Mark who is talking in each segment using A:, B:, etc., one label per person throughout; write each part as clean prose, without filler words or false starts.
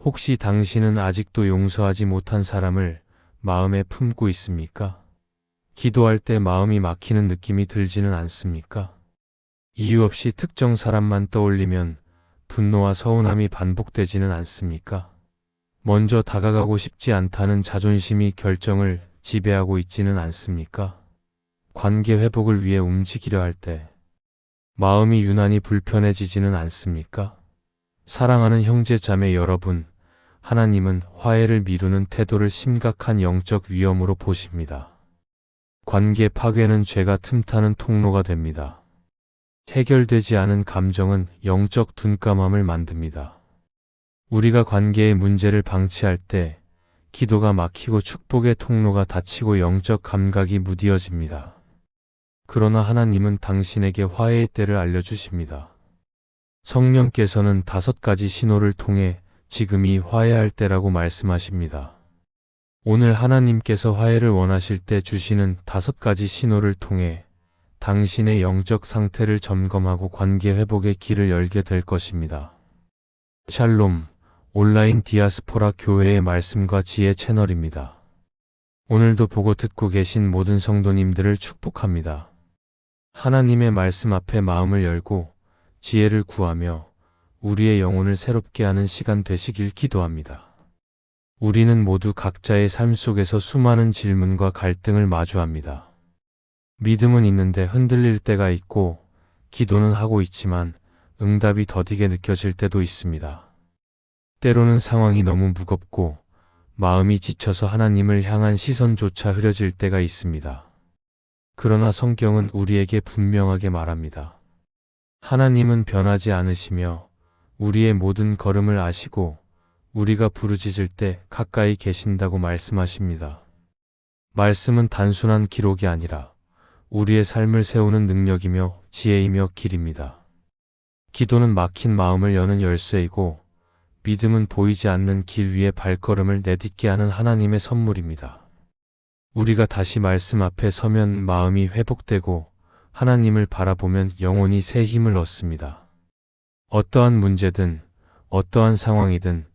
A: 혹시 당신은 아직도 용서하지 못한 사람을 마음에 품고 있습니까? 기도할 때 마음이 막히는 느낌이 들지는 않습니까? 이유 없이 특정 사람만 떠올리면 분노와 서운함이 반복되지는 않습니까? 먼저 다가가고 싶지 않다는 자존심이 결정을 지배하고 있지는 않습니까? 관계 회복을 위해 움직이려 할 때 마음이 유난히 불편해지지는 않습니까? 사랑하는 형제 자매 여러분, 하나님은 화해를 미루는 태도를 심각한 영적 위험으로 보십니다. 관계 파괴는 죄가 틈타는 통로가 됩니다. 해결되지 않은 감정은 영적 둔감함을 만듭니다. 우리가 관계의 문제를 방치할 때 기도가 막히고 축복의 통로가 닫히고 영적 감각이 무디어집니다. 그러나 하나님은 당신에게 화해의 때를 알려주십니다. 성령께서는 5가지 신호를 통해 지금이 화해할 때라고 말씀하십니다. 오늘 하나님께서 화해를 원하실 때 주시는 5가지 신호를 통해 당신의 영적 상태를 점검하고 관계 회복의 길을 열게 될 것입니다. 샬롬, 온라인 디아스포라 교회의 말씀과 지혜 채널입니다. 오늘도 보고 듣고 계신 모든 성도님들을 축복합니다. 하나님의 말씀 앞에 마음을 열고 지혜를 구하며 우리의 영혼을 새롭게 하는 시간 되시길 기도합니다. 우리는 모두 각자의 삶 속에서 수많은 질문과 갈등을 마주합니다. 믿음은 있는데 흔들릴 때가 있고, 기도는 하고 있지만 응답이 더디게 느껴질 때도 있습니다. 때로는 상황이 너무 무겁고 마음이 지쳐서 하나님을 향한 시선조차 흐려질 때가 있습니다. 그러나 성경은 우리에게 분명하게 말합니다. 하나님은 변하지 않으시며 우리의 모든 걸음을 아시고 우리가 부르짖을 때 가까이 계신다고 말씀하십니다. 말씀은 단순한 기록이 아니라 우리의 삶을 세우는 능력이며 지혜이며 길입니다. 기도는 막힌 마음을 여는 열쇠이고 믿음은 보이지 않는 길 위에 발걸음을 내딛게 하는 하나님의 선물입니다. 우리가 다시 말씀 앞에 서면 마음이 회복되고 하나님을 바라보면 영혼이 새 힘을 얻습니다. 어떠한 문제든 어떠한 상황이든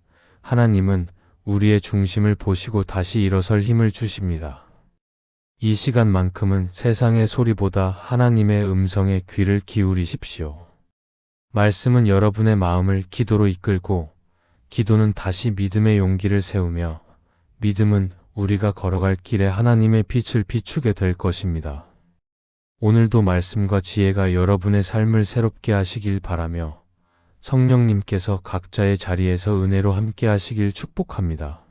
A: 하나님은 우리의 중심을 보시고 다시 일어설 힘을 주십니다. 이 시간만큼은 세상의 소리보다 하나님의 음성에 귀를 기울이십시오. 말씀은 여러분의 마음을 기도로 이끌고 기도는 다시 믿음의 용기를 세우며 믿음은 우리가 걸어갈 길에 하나님의 빛을 비추게 될 것입니다. 오늘도 말씀과 지혜가 여러분의 삶을 새롭게 하시길 바라며 성령님께서 각자의 자리에서 은혜로 함께 하시길 축복합니다.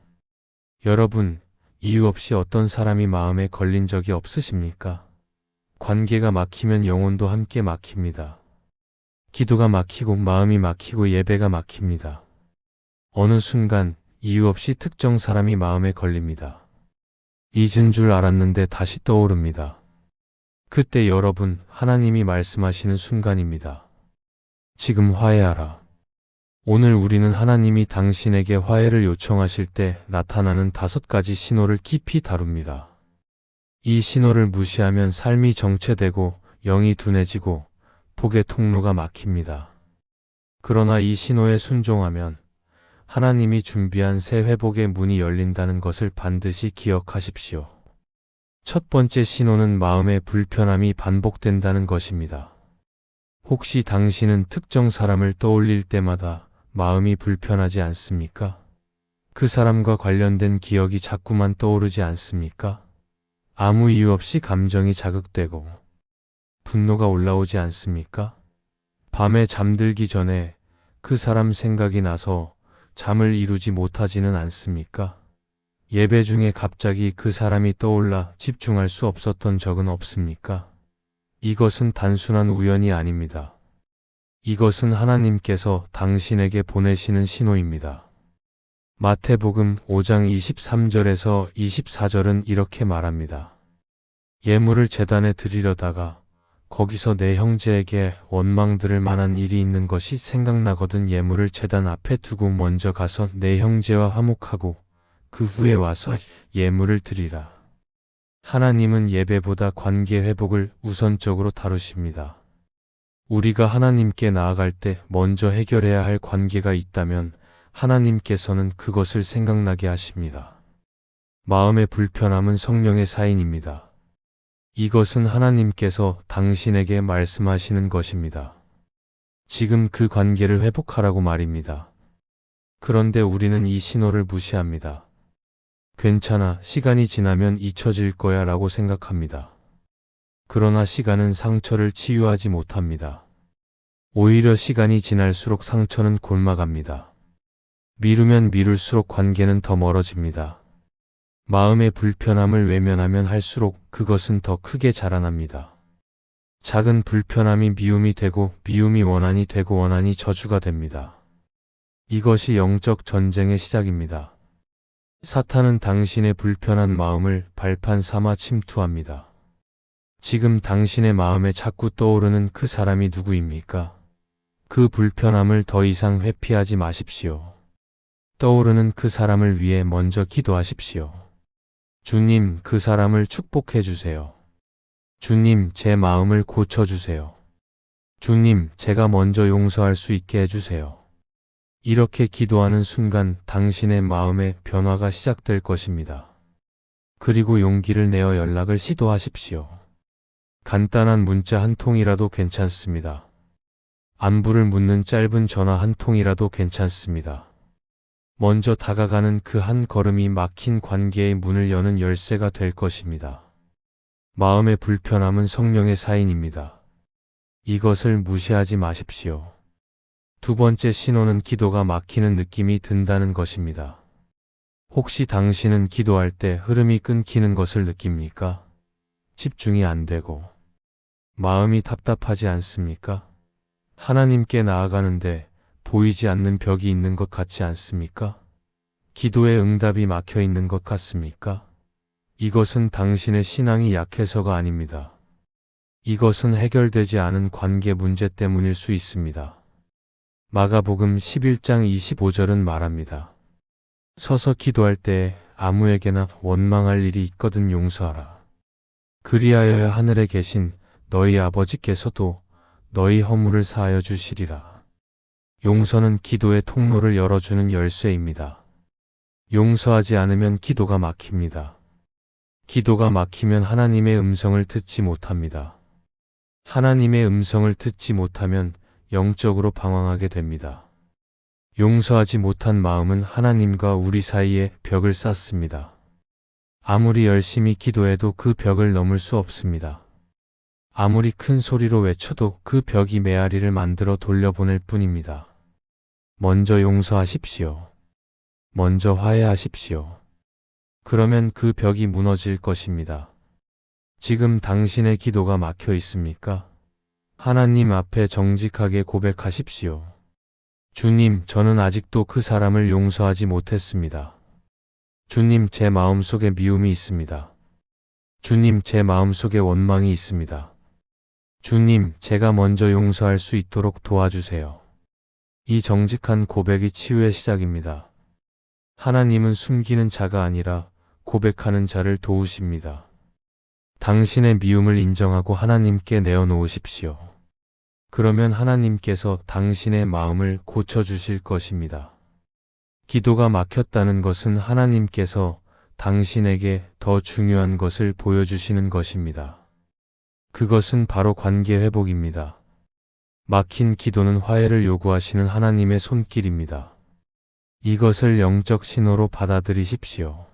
A: 여러분, 이유 없이 어떤 사람이 마음에 걸린 적이 없으십니까? 관계가 막히면 영혼도 함께 막힙니다. 기도가 막히고 마음이 막히고 예배가 막힙니다. 어느 순간 이유 없이 특정 사람이 마음에 걸립니다. 잊은 줄 알았는데 다시 떠오릅니다. 그때 여러분, 하나님이 말씀하시는 순간입니다. 지금 화해하라. 오늘 우리는 하나님이 당신에게 화해를 요청하실 때 나타나는 5가지 신호를 깊이 다룹니다. 이 신호를 무시하면 삶이 정체되고 영이 둔해지고 복의 통로가 막힙니다. 그러나 이 신호에 순종하면 하나님이 준비한 새 회복의 문이 열린다는 것을 반드시 기억하십시오. 첫 번째 신호는 마음의 불편함이 반복된다는 것입니다. 혹시 당신은 특정 사람을 떠올릴 때마다 마음이 불편하지 않습니까? 그 사람과 관련된 기억이 자꾸만 떠오르지 않습니까? 아무 이유 없이 감정이 자극되고 분노가 올라오지 않습니까? 밤에 잠들기 전에 그 사람 생각이 나서 잠을 이루지 못하지는 않습니까? 예배 중에 갑자기 그 사람이 떠올라 집중할 수 없었던 적은 없습니까? 이것은 단순한 우연이 아닙니다. 이것은 하나님께서 당신에게 보내시는 신호입니다. 마태복음 5장 23절에서 24절은 이렇게 말합니다. 예물을 제단에 드리려다가 거기서 내 형제에게 원망 들을 만한 일이 있는 것이 생각나거든 예물을 제단 앞에 두고 먼저 가서 내 형제와 화목하고 그 후에 와서 예물을 드리라. 하나님은 예배보다 관계 회복을 우선적으로 다루십니다. 우리가 하나님께 나아갈 때 먼저 해결해야 할 관계가 있다면 하나님께서는 그것을 생각나게 하십니다. 마음의 불편함은 성령의 사인입니다. 이것은 하나님께서 당신에게 말씀하시는 것입니다. 지금 그 관계를 회복하라고 말입니다. 그런데 우리는 이 신호를 무시합니다. 괜찮아, 시간이 지나면 잊혀질 거야 라고 생각합니다. 그러나 시간은 상처를 치유하지 못합니다. 오히려 시간이 지날수록 상처는 골마갑니다. 미루면 미룰수록 관계는 더 멀어집니다. 마음의 불편함을 외면하면 할수록 그것은 더 크게 자라납니다. 작은 불편함이 미움이 되고 미움이 원한이 되고 원한이 저주가 됩니다. 이것이 영적 전쟁의 시작입니다. 사탄은 당신의 불편한 마음을 발판 삼아 침투합니다. 지금 당신의 마음에 자꾸 떠오르는 그 사람이 누구입니까? 그 불편함을 더 이상 회피하지 마십시오. 떠오르는 그 사람을 위해 먼저 기도하십시오. 주님, 그 사람을 축복해 주세요. 주님, 제 마음을 고쳐주세요. 주님, 제가 먼저 용서할 수 있게 해주세요. 이렇게 기도하는 순간 당신의 마음의 변화가 시작될 것입니다. 그리고 용기를 내어 연락을 시도하십시오. 간단한 문자 한 통이라도 괜찮습니다. 안부를 묻는 짧은 전화 한 통이라도 괜찮습니다. 먼저 다가가는 그 한 걸음이 막힌 관계의 문을 여는 열쇠가 될 것입니다. 마음의 불편함은 성령의 사인입니다. 이것을 무시하지 마십시오. 두 번째 신호는 기도가 막히는 느낌이 든다는 것입니다. 혹시 당신은 기도할 때 흐름이 끊기는 것을 느낍니까? 집중이 안 되고 마음이 답답하지 않습니까? 하나님께 나아가는데 보이지 않는 벽이 있는 것 같지 않습니까? 기도의 응답이 막혀 있는 것 같습니까? 이것은 당신의 신앙이 약해서가 아닙니다. 이것은 해결되지 않은 관계 문제 때문일 수 있습니다. 마가복음 11장 25절은 말합니다. 서서 기도할 때 아무에게나 원망할 일이 있거든 용서하라. 그리하여야 하늘에 계신 너희 아버지께서도 너희 허물을 사하여 주시리라. 용서는 기도의 통로를 열어주는 열쇠입니다. 용서하지 않으면 기도가 막힙니다. 기도가 막히면 하나님의 음성을 듣지 못합니다. 하나님의 음성을 듣지 못하면 영적으로 방황하게 됩니다. 용서하지 못한 마음은 하나님과 우리 사이에 벽을 쌓습니다. 아무리 열심히 기도해도 그 벽을 넘을 수 없습니다. 아무리 큰 소리로 외쳐도 그 벽이 메아리를 만들어 돌려보낼 뿐입니다. 먼저 용서하십시오. 먼저 화해하십시오. 그러면 그 벽이 무너질 것입니다. 지금 당신의 기도가 막혀 있습니까? 하나님 앞에 정직하게 고백하십시오. 주님, 저는 아직도 그 사람을 용서하지 못했습니다. 주님, 제 마음속에 미움이 있습니다. 주님, 제 마음속에 원망이 있습니다. 주님, 제가 먼저 용서할 수 있도록 도와주세요. 이 정직한 고백이 치유의 시작입니다. 하나님은 숨기는 자가 아니라 고백하는 자를 도우십니다. 당신의 미움을 인정하고 하나님께 내어놓으십시오. 그러면 하나님께서 당신의 마음을 고쳐주실 것입니다. 기도가 막혔다는 것은 하나님께서 당신에게 더 중요한 것을 보여주시는 것입니다. 그것은 바로 관계 회복입니다. 막힌 기도는 화해를 요구하시는 하나님의 손길입니다. 이것을 영적 신호로 받아들이십시오.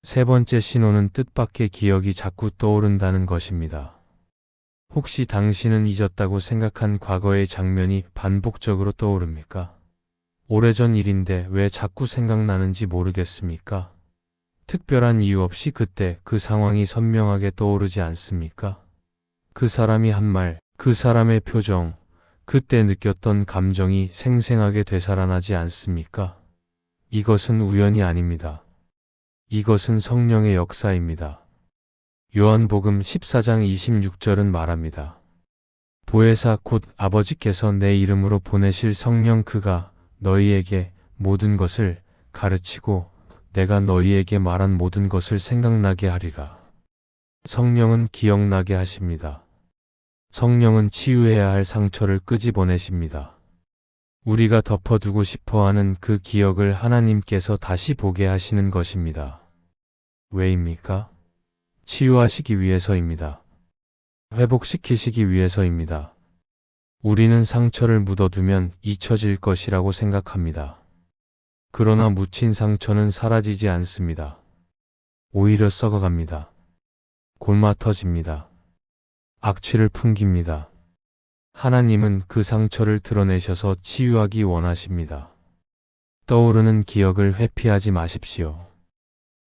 A: 세 번째 신호는 뜻밖의 기억이 자꾸 떠오른다는 것입니다. 혹시 당신은 잊었다고 생각한 과거의 장면이 반복적으로 떠오릅니까? 오래전 일인데 왜 자꾸 생각나는지 모르겠습니까? 특별한 이유 없이 그때 그 상황이 선명하게 떠오르지 않습니까? 그 사람이 한 말, 그 사람의 표정, 그때 느꼈던 감정이 생생하게 되살아나지 않습니까? 이것은 우연이 아닙니다. 이것은 성령의 역사입니다. 요한복음 14장 26절은 말합니다. 보혜사 곧 아버지께서 내 이름으로 보내실 성령 그가 너희에게 모든 것을 가르치고 내가 너희에게 말한 모든 것을 생각나게 하리라. 성령은 기억나게 하십니다. 성령은 치유해야 할 상처를 끄집어내십니다. 우리가 덮어두고 싶어 하는 그 기억을 하나님께서 다시 보게 하시는 것입니다. 왜입니까? 치유하시기 위해서입니다. 회복시키시기 위해서입니다. 우리는 상처를 묻어두면 잊혀질 것이라고 생각합니다. 그러나 묻힌 상처는 사라지지 않습니다. 오히려 썩어갑니다. 골마터집니다. 악취를 풍깁니다. 하나님은 그 상처를 드러내셔서 치유하기 원하십니다. 떠오르는 기억을 회피하지 마십시오.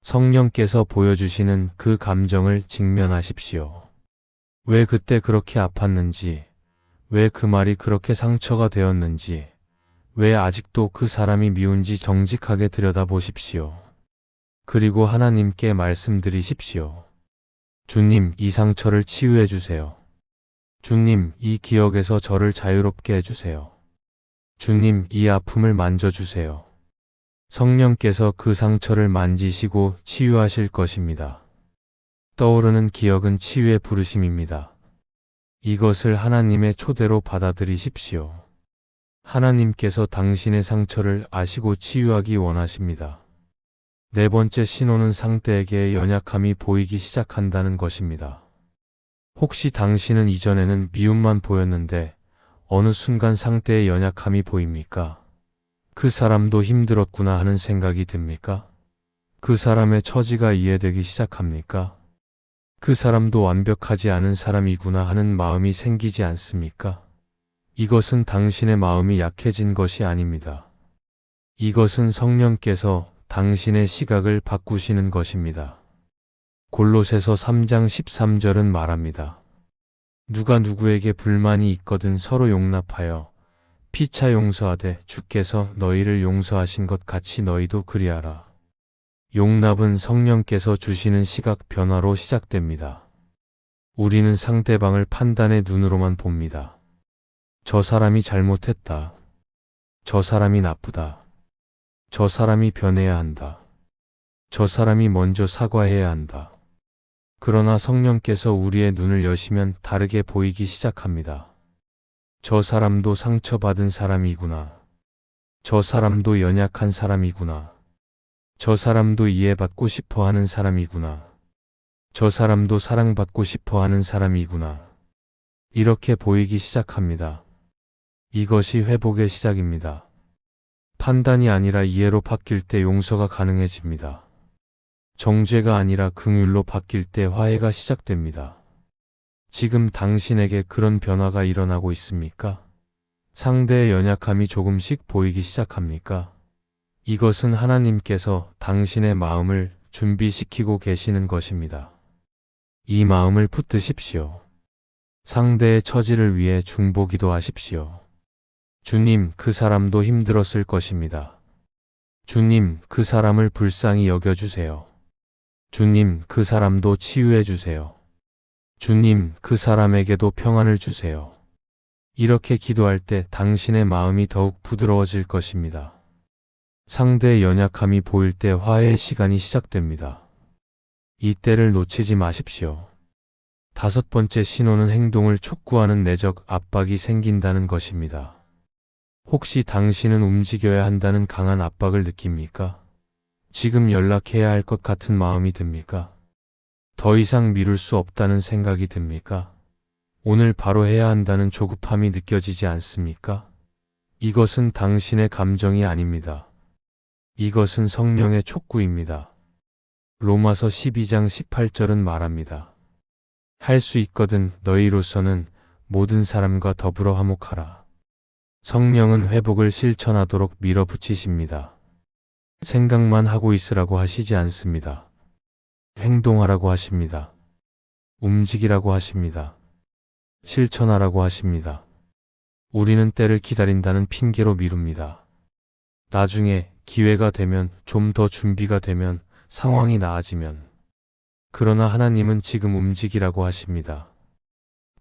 A: 성령께서 보여주시는 그 감정을 직면하십시오. 왜 그때 그렇게 아팠는지, 왜 그 말이 그렇게 상처가 되었는지, 왜 아직도 그 사람이 미운지 정직하게 들여다보십시오. 그리고 하나님께 말씀드리십시오. 주님, 이 상처를 치유해 주세요. 주님, 이 기억에서 저를 자유롭게 해주세요. 주님, 이 아픔을 만져주세요. 성령께서 그 상처를 만지시고 치유하실 것입니다. 떠오르는 기억은 치유의 부르심입니다. 이것을 하나님의 초대로 받아들이십시오. 하나님께서 당신의 상처를 아시고 치유하기 원하십니다. 네 번째 신호는 상대에게 연약함이 보이기 시작한다는 것입니다. 혹시 당신은 이전에는 미움만 보였는데 어느 순간 상대의 연약함이 보입니까? 그 사람도 힘들었구나 하는 생각이 듭니까? 그 사람의 처지가 이해되기 시작합니까? 그 사람도 완벽하지 않은 사람이구나 하는 마음이 생기지 않습니까? 이것은 당신의 마음이 약해진 것이 아닙니다. 이것은 성령께서 당신의 시각을 바꾸시는 것입니다. 골로새서 3장 13절은 말합니다. 누가 누구에게 불만이 있거든 서로 용납하여 피차 용서하되 주께서 너희를 용서하신 것 같이 너희도 그리하라. 용납은 성령께서 주시는 시각 변화로 시작됩니다. 우리는 상대방을 판단의 눈으로만 봅니다. 저 사람이 잘못했다. 저 사람이 나쁘다. 저 사람이 변해야 한다. 저 사람이 먼저 사과해야 한다. 그러나 성령께서 우리의 눈을 여시면 다르게 보이기 시작합니다. 저 사람도 상처받은 사람이구나. 저 사람도 연약한 사람이구나. 저 사람도 이해받고 싶어 하는 사람이구나. 저 사람도 사랑받고 싶어 하는 사람이구나. 이렇게 보이기 시작합니다. 이것이 회복의 시작입니다. 판단이 아니라 이해로 바뀔 때 용서가 가능해집니다. 정죄가 아니라 긍휼로 바뀔 때 화해가 시작됩니다. 지금 당신에게 그런 변화가 일어나고 있습니까? 상대의 연약함이 조금씩 보이기 시작합니까? 이것은 하나님께서 당신의 마음을 준비시키고 계시는 것입니다. 이 마음을 붙드십시오. 상대의 처지를 위해 중보기도 하십시오. 주님, 그 사람도 힘들었을 것입니다. 주님, 그 사람을 불쌍히 여겨주세요. 주님, 그 사람도 치유해 주세요. 주님, 그 사람에게도 평안을 주세요. 이렇게 기도할 때 당신의 마음이 더욱 부드러워질 것입니다. 상대의 연약함이 보일 때 화해의 시간이 시작됩니다. 이때를 놓치지 마십시오. 다섯 번째 신호는 행동을 촉구하는 내적 압박이 생긴다는 것입니다. 혹시 당신은 움직여야 한다는 강한 압박을 느낍니까? 지금 연락해야 할 것 같은 마음이 듭니까? 더 이상 미룰 수 없다는 생각이 듭니까? 오늘 바로 해야 한다는 조급함이 느껴지지 않습니까? 이것은 당신의 감정이 아닙니다. 이것은 성령의 촉구입니다. 로마서 12장 18절은 말합니다. 할 수 있거든 너희로서는 모든 사람과 더불어 화목하라. 성령은 회복을 실천하도록 밀어붙이십니다. 생각만 하고 있으라고 하시지 않습니다. 행동하라고 하십니다. 움직이라고 하십니다. 실천하라고 하십니다. 우리는 때를 기다린다는 핑계로 미룹니다. 나중에 기회가 되면, 좀 더 준비가 되면, 상황이 나아지면. 그러나 하나님은 지금 움직이라고 하십니다.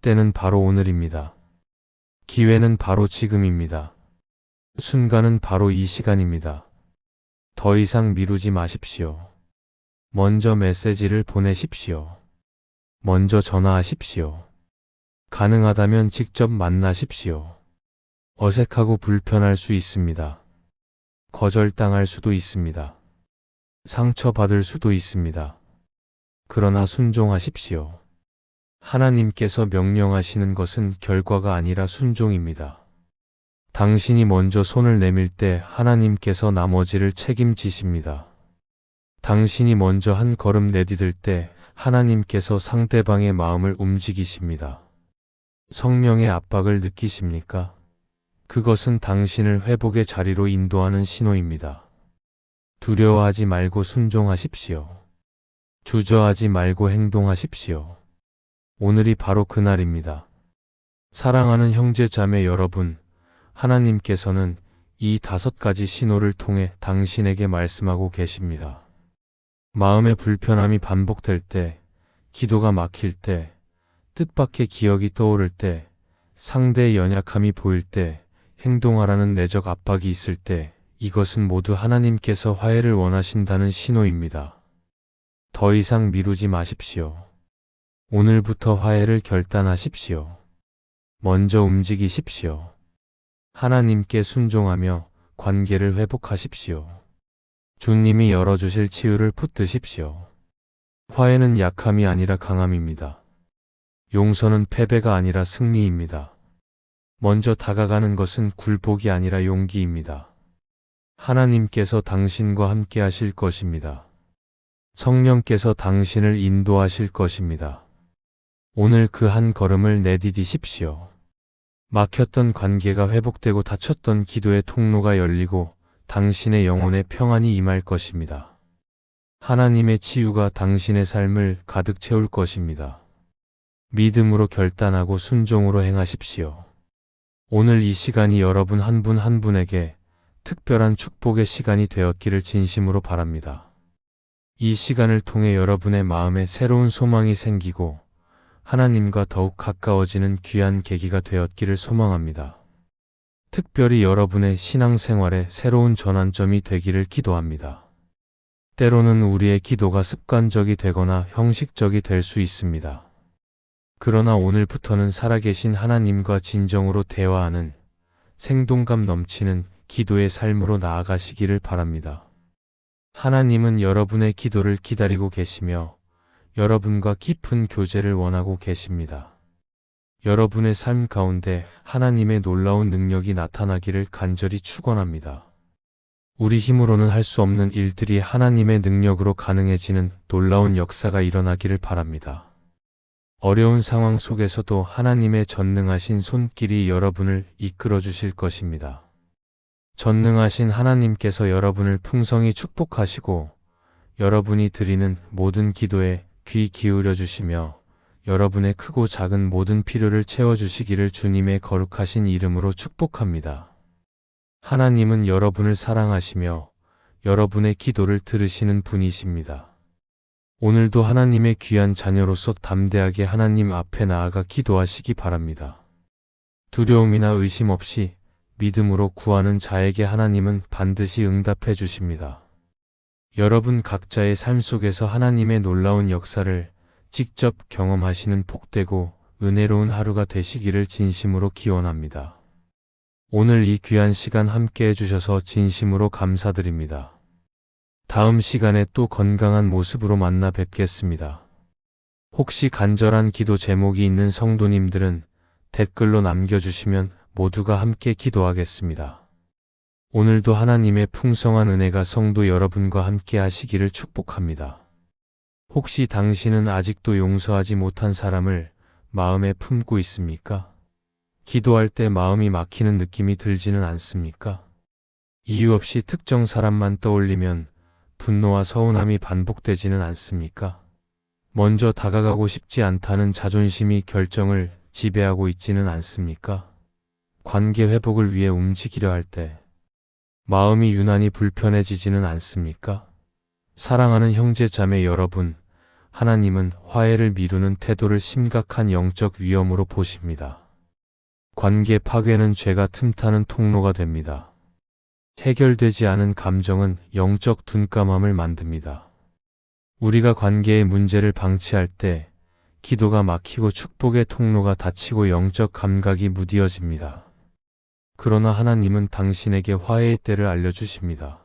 A: 때는 바로 오늘입니다. 기회는 바로 지금입니다. 순간은 바로 이 시간입니다. 더 이상 미루지 마십시오. 먼저 메시지를 보내십시오. 먼저 전화하십시오. 가능하다면 직접 만나십시오. 어색하고 불편할 수 있습니다. 거절당할 수도 있습니다. 상처받을 수도 있습니다. 그러나 순종하십시오. 하나님께서 명령하시는 것은 결과가 아니라 순종입니다. 당신이 먼저 손을 내밀 때 하나님께서 나머지를 책임지십니다. 당신이 먼저 한 걸음 내디딜 때 하나님께서 상대방의 마음을 움직이십니다. 성령의 압박을 느끼십니까? 그것은 당신을 회복의 자리로 인도하는 신호입니다. 두려워하지 말고 순종하십시오. 주저하지 말고 행동하십시오. 오늘이 바로 그날입니다. 사랑하는 형제 자매 여러분, 하나님께서는 이 5가지 신호를 통해 당신에게 말씀하고 계십니다. 마음의 불편함이 반복될 때, 기도가 막힐 때, 뜻밖의 기억이 떠오를 때, 상대의 연약함이 보일 때, 행동하라는 내적 압박이 있을 때, 이것은 모두 하나님께서 화해를 원하신다는 신호입니다. 더 이상 미루지 마십시오. 오늘부터 화해를 결단하십시오. 먼저 움직이십시오. 하나님께 순종하며 관계를 회복하십시오. 주님이 열어주실 치유를 붙드십시오. 화해는 약함이 아니라 강함입니다. 용서는 패배가 아니라 승리입니다. 먼저 다가가는 것은 굴복이 아니라 용기입니다. 하나님께서 당신과 함께 하실 것입니다. 성령께서 당신을 인도하실 것입니다. 오늘 그 한 걸음을 내디디십시오. 막혔던 관계가 회복되고 닫혔던 기도의 통로가 열리고 당신의 영혼에 평안이 임할 것입니다. 하나님의 치유가 당신의 삶을 가득 채울 것입니다. 믿음으로 결단하고 순종으로 행하십시오. 오늘 이 시간이 여러분 한 분 한 분에게 특별한 축복의 시간이 되었기를 진심으로 바랍니다. 이 시간을 통해 여러분의 마음에 새로운 소망이 생기고 하나님과 더욱 가까워지는 귀한 계기가 되었기를 소망합니다. 특별히 여러분의 신앙생활에 새로운 전환점이 되기를 기도합니다. 때로는 우리의 기도가 습관적이 되거나 형식적이 될 수 있습니다. 그러나 오늘부터는 살아계신 하나님과 진정으로 대화하는 생동감 넘치는 기도의 삶으로 나아가시기를 바랍니다. 하나님은 여러분의 기도를 기다리고 계시며 여러분과 깊은 교제를 원하고 계십니다. 여러분의 삶 가운데 하나님의 놀라운 능력이 나타나기를 간절히 축원합니다. 우리 힘으로는 할 수 없는 일들이 하나님의 능력으로 가능해지는 놀라운 역사가 일어나기를 바랍니다. 어려운 상황 속에서도 하나님의 전능하신 손길이 여러분을 이끌어 주실 것입니다. 전능하신 하나님께서 여러분을 풍성히 축복하시고 여러분이 드리는 모든 기도에 귀 기울여 주시며 여러분의 크고 작은 모든 필요를 채워주시기를 주님의 거룩하신 이름으로 축복합니다. 하나님은 여러분을 사랑하시며 여러분의 기도를 들으시는 분이십니다. 오늘도 하나님의 귀한 자녀로서 담대하게 하나님 앞에 나아가 기도하시기 바랍니다. 두려움이나 의심 없이 믿음으로 구하는 자에게 하나님은 반드시 응답해 주십니다. 여러분 각자의 삶 속에서 하나님의 놀라운 역사를 직접 경험하시는 복되고 은혜로운 하루가 되시기를 진심으로 기원합니다. 오늘 이 귀한 시간 함께 해주셔서 진심으로 감사드립니다. 다음 시간에 또 건강한 모습으로 만나 뵙겠습니다. 혹시 간절한 기도 제목이 있는 성도님들은 댓글로 남겨주시면 모두가 함께 기도하겠습니다. 오늘도 하나님의 풍성한 은혜가 성도 여러분과 함께 하시기를 축복합니다. 혹시 당신은 아직도 용서하지 못한 사람을 마음에 품고 있습니까? 기도할 때 마음이 막히는 느낌이 들지는 않습니까? 이유 없이 특정 사람만 떠올리면 분노와 서운함이 반복되지는 않습니까? 먼저 다가가고 싶지 않다는 자존심이 결정을 지배하고 있지는 않습니까? 관계 회복을 위해 움직이려 할 때 마음이 유난히 불편해지지는 않습니까? 사랑하는 형제 자매 여러분, 하나님은 화해를 미루는 태도를 심각한 영적 위험으로 보십니다. 관계 파괴는 죄가 틈타는 통로가 됩니다. 해결되지 않은 감정은 영적 둔감함을 만듭니다. 우리가 관계의 문제를 방치할 때 기도가 막히고 축복의 통로가 닫히고 영적 감각이 무뎌집니다. 그러나 하나님은 당신에게 화해의 때를 알려주십니다.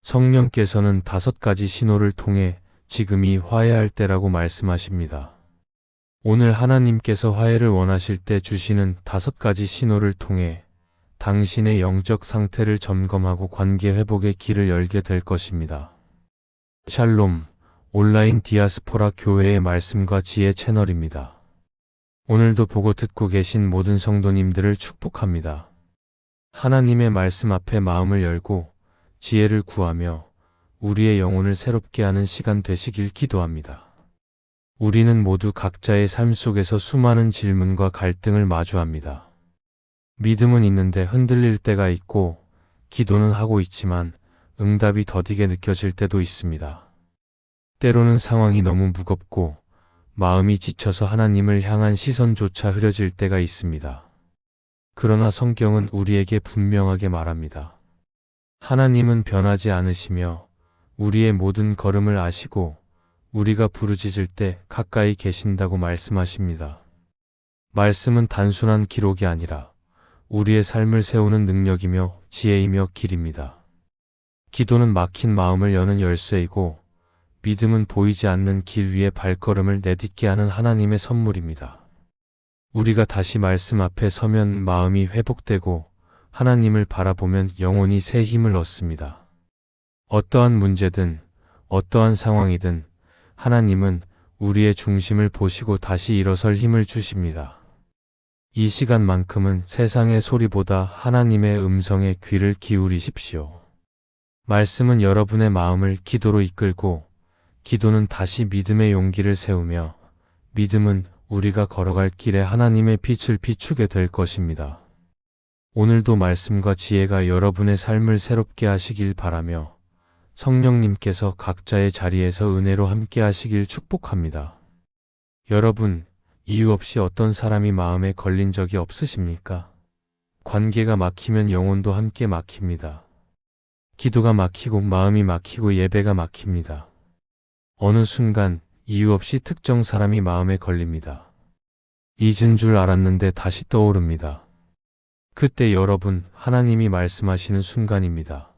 A: 성령께서는 5가지 신호를 통해 지금이 화해할 때라고 말씀하십니다. 오늘 하나님께서 화해를 원하실 때 주시는 5가지 신호를 통해 당신의 영적 상태를 점검하고 관계 회복의 길을 열게 될 것입니다. 샬롬, 온라인 디아스포라 교회의 말씀과 지혜 채널입니다. 오늘도 보고 듣고 계신 모든 성도님들을 축복합니다. 하나님의 말씀 앞에 마음을 열고 지혜를 구하며 우리의 영혼을 새롭게 하는 시간 되시길 기도합니다. 우리는 모두 각자의 삶 속에서 수많은 질문과 갈등을 마주합니다. 믿음은 있는데 흔들릴 때가 있고, 기도는 하고 있지만 응답이 더디게 느껴질 때도 있습니다. 때로는 상황이 너무 무겁고 마음이 지쳐서 하나님을 향한 시선조차 흐려질 때가 있습니다. 그러나 성경은 우리에게 분명하게 말합니다. 하나님은 변하지 않으시며 우리의 모든 걸음을 아시고 우리가 부르짖을 때 가까이 계신다고 말씀하십니다. 말씀은 단순한 기록이 아니라 우리의 삶을 세우는 능력이며 지혜이며 길입니다. 기도는 막힌 마음을 여는 열쇠이고, 믿음은 보이지 않는 길 위에 발걸음을 내딛게 하는 하나님의 선물입니다. 우리가 다시 말씀 앞에 서면 마음이 회복되고 하나님을 바라보면 영혼이 새 힘을 얻습니다. 어떠한 문제든 어떠한 상황이든 하나님은 우리의 중심을 보시고 다시 일어설 힘을 주십니다. 이 시간만큼은 세상의 소리보다 하나님의 음성에 귀를 기울이십시오. 말씀은 여러분의 마음을 기도로 이끌고, 기도는 다시 믿음의 용기를 세우며, 믿음은 우리가 걸어갈 길에 하나님의 빛을 비추게 될 것입니다. 오늘도 말씀과 지혜가 여러분의 삶을 새롭게 하시길 바라며, 성령님께서 각자의 자리에서 은혜로 함께 하시길 축복합니다. 여러분, 이유 없이 어떤 사람이 마음에 걸린 적이 없으십니까? 관계가 막히면 영혼도 함께 막힙니다. 기도가 막히고 마음이 막히고 예배가 막힙니다. 어느 순간 이유 없이 특정 사람이 마음에 걸립니다. 잊은 줄 알았는데 다시 떠오릅니다. 그때 여러분, 하나님이 말씀하시는 순간입니다.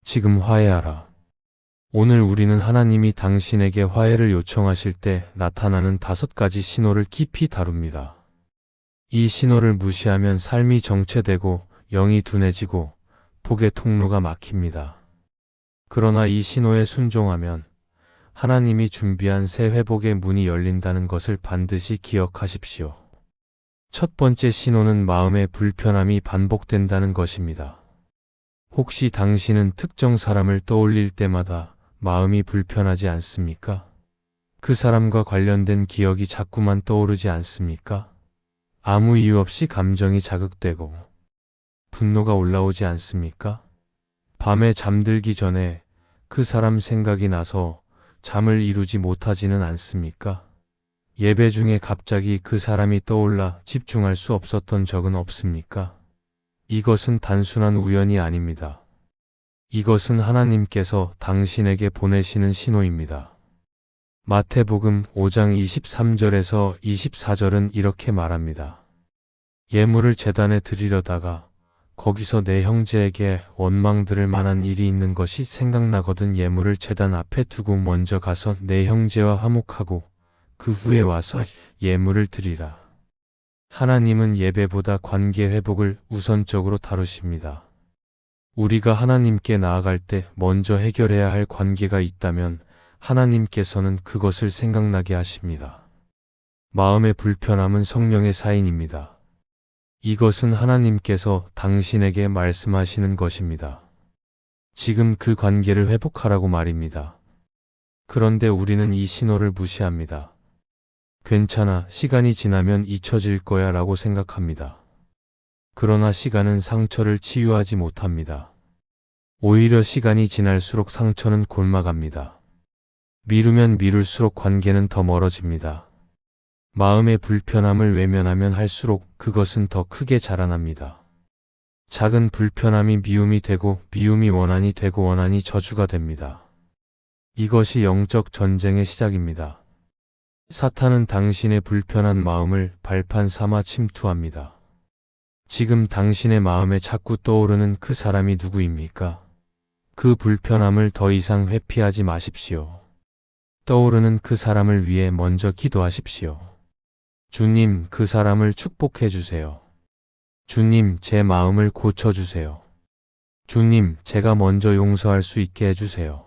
A: 지금 화해하라. 오늘 우리는 하나님이 당신에게 화해를 요청하실 때 나타나는 5가지 신호를 깊이 다룹니다. 이 신호를 무시하면 삶이 정체되고 영이 둔해지고 복의 통로가 막힙니다. 그러나 이 신호에 순종하면 하나님이 준비한 새 회복의 문이 열린다는 것을 반드시 기억하십시오. 첫 번째 신호는 마음의 불편함이 반복된다는 것입니다. 혹시 당신은 특정 사람을 떠올릴 때마다 마음이 불편하지 않습니까? 그 사람과 관련된 기억이 자꾸만 떠오르지 않습니까? 아무 이유 없이 감정이 자극되고 분노가 올라오지 않습니까? 밤에 잠들기 전에 그 사람 생각이 나서 잠을 이루지 못하지는 않습니까? 예배 중에 갑자기 그 사람이 떠올라 집중할 수 없었던 적은 없습니까? 이것은 단순한 우연이 아닙니다. 이것은 하나님께서 당신에게 보내시는 신호입니다. 마태복음 5장 23절에서 24절은 이렇게 말합니다. 예물을 제단에 드리려다가 거기서 내 형제에게 원망 들을 만한 일이 있는 것이 생각나거든 예물을 제단 앞에 두고 먼저 가서 내 형제와 화목하고 그 후에 와서 예물을 드리라. 하나님은 예배보다 관계 회복을 우선적으로 다루십니다. 우리가 하나님께 나아갈 때 먼저 해결해야 할 관계가 있다면 하나님께서는 그것을 생각나게 하십니다. 마음의 불편함은 성령의 사인입니다. 이것은 하나님께서 당신에게 말씀하시는 것입니다. 지금 그 관계를 회복하라고 말입니다. 그런데 우리는 이 신호를 무시합니다. 괜찮아, 시간이 지나면 잊혀질 거야 라고 생각합니다. 그러나 시간은 상처를 치유하지 못합니다. 오히려 시간이 지날수록 상처는 골마갑니다. 미루면 미룰수록 관계는 더 멀어집니다. 마음의 불편함을 외면하면 할수록 그것은 더 크게 자라납니다. 작은 불편함이 미움이 되고 미움이 원한이 되고 원한이 저주가 됩니다. 이것이 영적 전쟁의 시작입니다. 사탄은 당신의 불편한 마음을 발판 삼아 침투합니다. 지금 당신의 마음에 자꾸 떠오르는 그 사람이 누구입니까? 그 불편함을 더 이상 회피하지 마십시오. 떠오르는 그 사람을 위해 먼저 기도하십시오. 주님, 그 사람을 축복해 주세요. 주님, 제 마음을 고쳐주세요. 주님, 제가 먼저 용서할 수 있게 해주세요.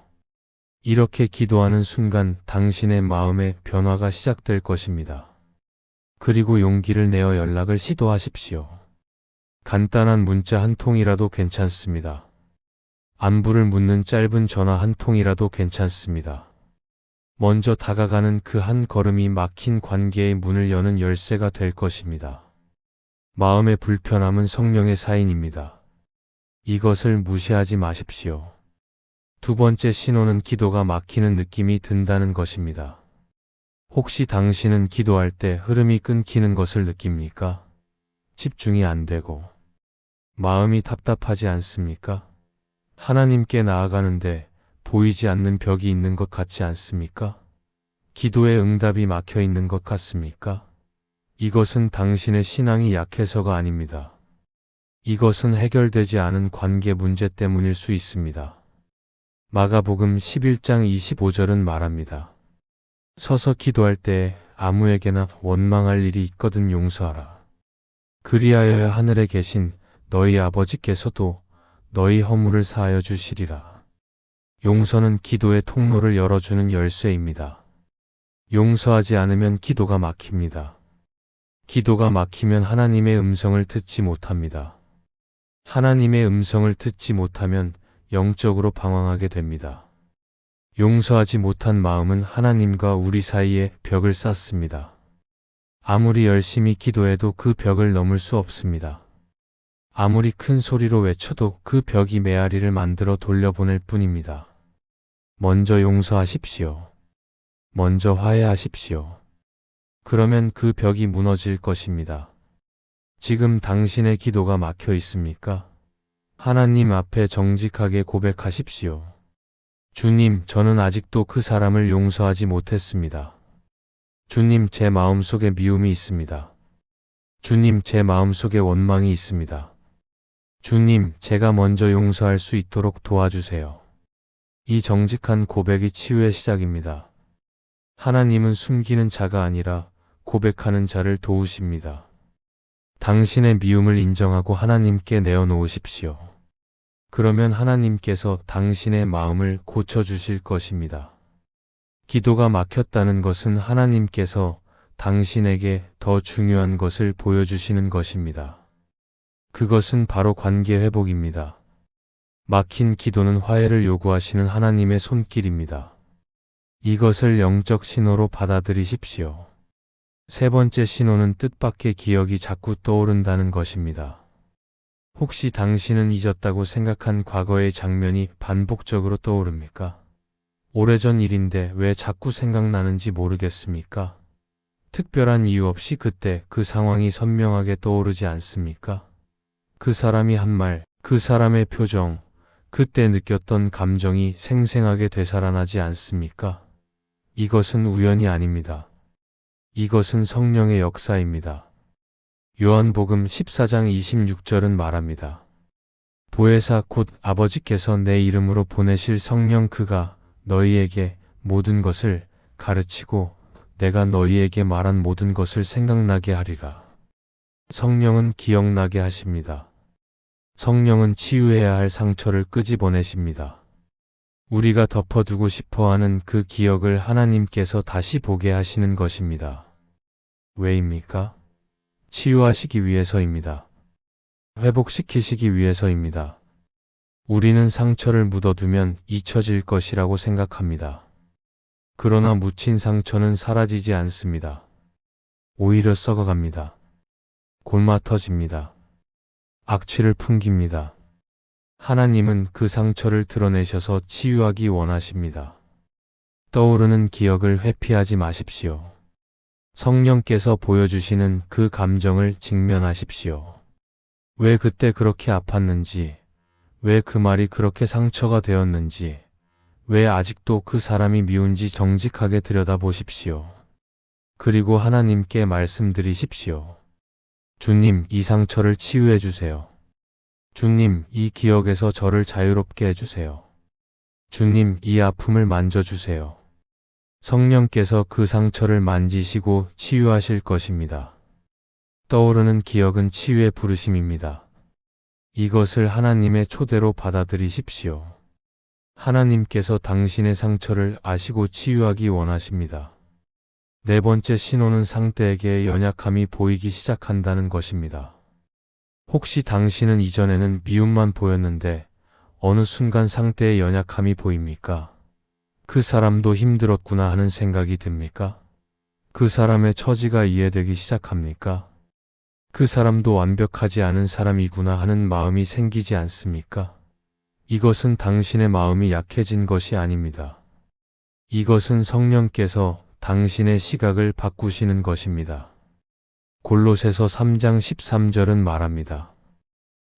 A: 이렇게 기도하는 순간 당신의 마음의 변화가 시작될 것입니다. 그리고 용기를 내어 연락을 시도하십시오. 간단한 문자 한 통이라도 괜찮습니다. 안부를 묻는 짧은 전화 한 통이라도 괜찮습니다. 먼저 다가가는 그 한 걸음이 막힌 관계의 문을 여는 열쇠가 될 것입니다. 마음의 불편함은 성령의 사인입니다. 이것을 무시하지 마십시오. 두 번째 신호는 기도가 막히는 느낌이 든다는 것입니다. 혹시 당신은 기도할 때 흐름이 끊기는 것을 느낍니까? 집중이 안 되고 마음이 답답하지 않습니까? 하나님께 나아가는데 보이지 않는 벽이 있는 것 같지 않습니까? 기도의 응답이 막혀 있는 것 같습니까? 이것은 당신의 신앙이 약해서가 아닙니다. 이것은 해결되지 않은 관계 문제 때문일 수 있습니다. 마가복음 11장 25절은 말합니다. 서서 기도할 때 아무에게나 원망할 일이 있거든 용서하라. 그리하여야 하늘에 계신 너희 아버지께서도 너희 허물을 사하여 주시리라. 용서는 기도의 통로를 열어주는 열쇠입니다. 용서하지 않으면 기도가 막힙니다. 기도가 막히면 하나님의 음성을 듣지 못합니다. 하나님의 음성을 듣지 못하면 영적으로 방황하게 됩니다. 용서하지 못한 마음은 하나님과 우리 사이에 벽을 쌓습니다. 아무리 열심히 기도해도 그 벽을 넘을 수 없습니다. 아무리 큰 소리로 외쳐도 그 벽이 메아리를 만들어 돌려보낼 뿐입니다. 먼저 용서하십시오. 먼저 화해하십시오. 그러면 그 벽이 무너질 것입니다. 지금 당신의 기도가 막혀 있습니까? 하나님 앞에 정직하게 고백하십시오. 주님, 저는 아직도 그 사람을 용서하지 못했습니다. 주님, 제 마음속에 미움이 있습니다. 주님, 제 마음속에 원망이 있습니다. 주님, 제가 먼저 용서할 수 있도록 도와주세요. 이 정직한 고백이 치유의 시작입니다. 하나님은 숨기는 자가 아니라 고백하는 자를 도우십니다. 당신의 미움을 인정하고 하나님께 내어놓으십시오. 그러면 하나님께서 당신의 마음을 고쳐주실 것입니다. 기도가 막혔다는 것은 하나님께서 당신에게 더 중요한 것을 보여주시는 것입니다. 그것은 바로 관계 회복입니다. 막힌 기도는 화해를 요구하시는 하나님의 손길입니다. 이것을 영적 신호로 받아들이십시오. 세 번째 신호는 뜻밖의 기억이 자꾸 떠오른다는 것입니다. 혹시 당신은 잊었다고 생각한 과거의 장면이 반복적으로 떠오릅니까? 오래전 일인데 왜 자꾸 생각나는지 모르겠습니까? 특별한 이유 없이 그때 그 상황이 선명하게 떠오르지 않습니까? 그 사람이 한 말, 그 사람의 표정, 그때 느꼈던 감정이 생생하게 되살아나지 않습니까? 이것은 우연이 아닙니다. 이것은 성령의 역사입니다. 요한복음 14장 26절은 말합니다. 보혜사 곧 아버지께서 내 이름으로 보내실 성령 그가 너희에게 모든 것을 가르치고 내가 너희에게 말한 모든 것을 생각나게 하리라. 성령은 기억나게 하십니다. 성령은 치유해야 할 상처를 끄집어내십니다. 우리가 덮어두고 싶어하는 그 기억을 하나님께서 다시 보게 하시는 것입니다. 왜입니까? 치유하시기 위해서입니다. 회복시키시기 위해서입니다. 우리는 상처를 묻어두면 잊혀질 것이라고 생각합니다. 그러나 묻힌 상처는 사라지지 않습니다. 오히려 썩어갑니다. 골마터집니다. 악취를 풍깁니다. 하나님은 그 상처를 드러내셔서 치유하기 원하십니다. 떠오르는 기억을 회피하지 마십시오. 성령께서 보여주시는 그 감정을 직면하십시오. 왜 그때 그렇게 아팠는지, 왜 그 말이 그렇게 상처가 되었는지, 왜 아직도 그 사람이 미운지 정직하게 들여다보십시오. 그리고 하나님께 말씀드리십시오. 주님, 이 상처를 치유해 주세요. 주님, 이 기억에서 저를 자유롭게 해주세요. 주님, 이 아픔을 만져주세요. 성령께서 그 상처를 만지시고 치유하실 것입니다. 떠오르는 기억은 치유의 부르심입니다. 이것을 하나님의 초대로 받아들이십시오. 하나님께서 당신의 상처를 아시고 치유하기 원하십니다. 네 번째 신호는 상대에게 연약함이 보이기 시작한다는 것입니다. 혹시 당신은 이전에는 미움만 보였는데 어느 순간 상대의 연약함이 보입니까? 그 사람도 힘들었구나 하는 생각이 듭니까? 그 사람의 처지가 이해되기 시작합니까? 그 사람도 완벽하지 않은 사람이구나 하는 마음이 생기지 않습니까? 이것은 당신의 마음이 약해진 것이 아닙니다. 이것은 성령께서 당신의 시각을 바꾸시는 것입니다. 골로새서 3장 13절은 말합니다.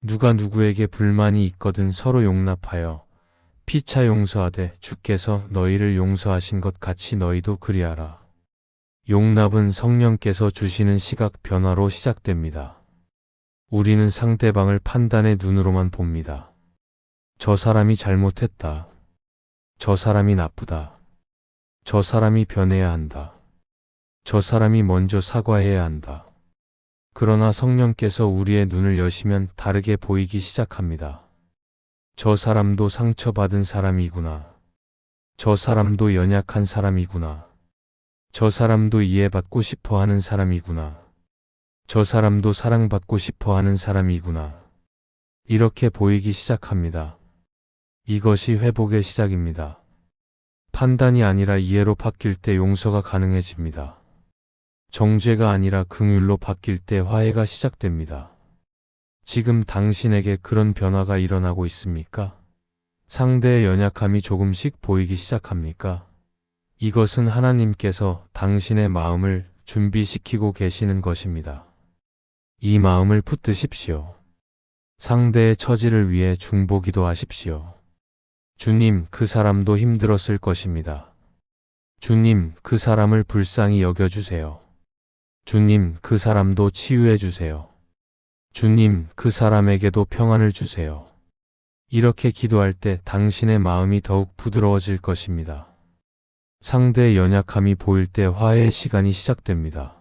A: 누가 누구에게 불만이 있거든 서로 용납하여 피차 용서하되 주께서 너희를 용서하신 것 같이 너희도 그리하라. 용납은 성령께서 주시는 시각 변화로 시작됩니다. 우리는 상대방을 판단의 눈으로만 봅니다. 저 사람이 잘못했다. 저 사람이 나쁘다. 저 사람이 변해야 한다. 저 사람이 먼저 사과해야 한다. 그러나 성령께서 우리의 눈을 여시면 다르게 보이기 시작합니다. 저 사람도 상처받은 사람이구나. 저 사람도 연약한 사람이구나. 저 사람도 이해받고 싶어 하는 사람이구나. 저 사람도 사랑받고 싶어 하는 사람이구나. 이렇게 보이기 시작합니다. 이것이 회복의 시작입니다. 판단이 아니라 이해로 바뀔 때 용서가 가능해집니다. 정죄가 아니라 긍휼로 바뀔 때 화해가 시작됩니다. 지금 당신에게 그런 변화가 일어나고 있습니까? 상대의 연약함이 조금씩 보이기 시작합니까? 이것은 하나님께서 당신의 마음을 준비시키고 계시는 것입니다. 이 마음을 붙드십시오. 상대의 처지를 위해 중보기도 하십시오. 주님, 그 사람도 힘들었을 것입니다. 주님, 그 사람을 불쌍히 여겨주세요. 주님, 그 사람도 치유해 주세요. 주님, 그 사람에게도 평안을 주세요. 이렇게 기도할 때 당신의 마음이 더욱 부드러워질 것입니다. 상대의 연약함이 보일 때 화해의 시간이 시작됩니다.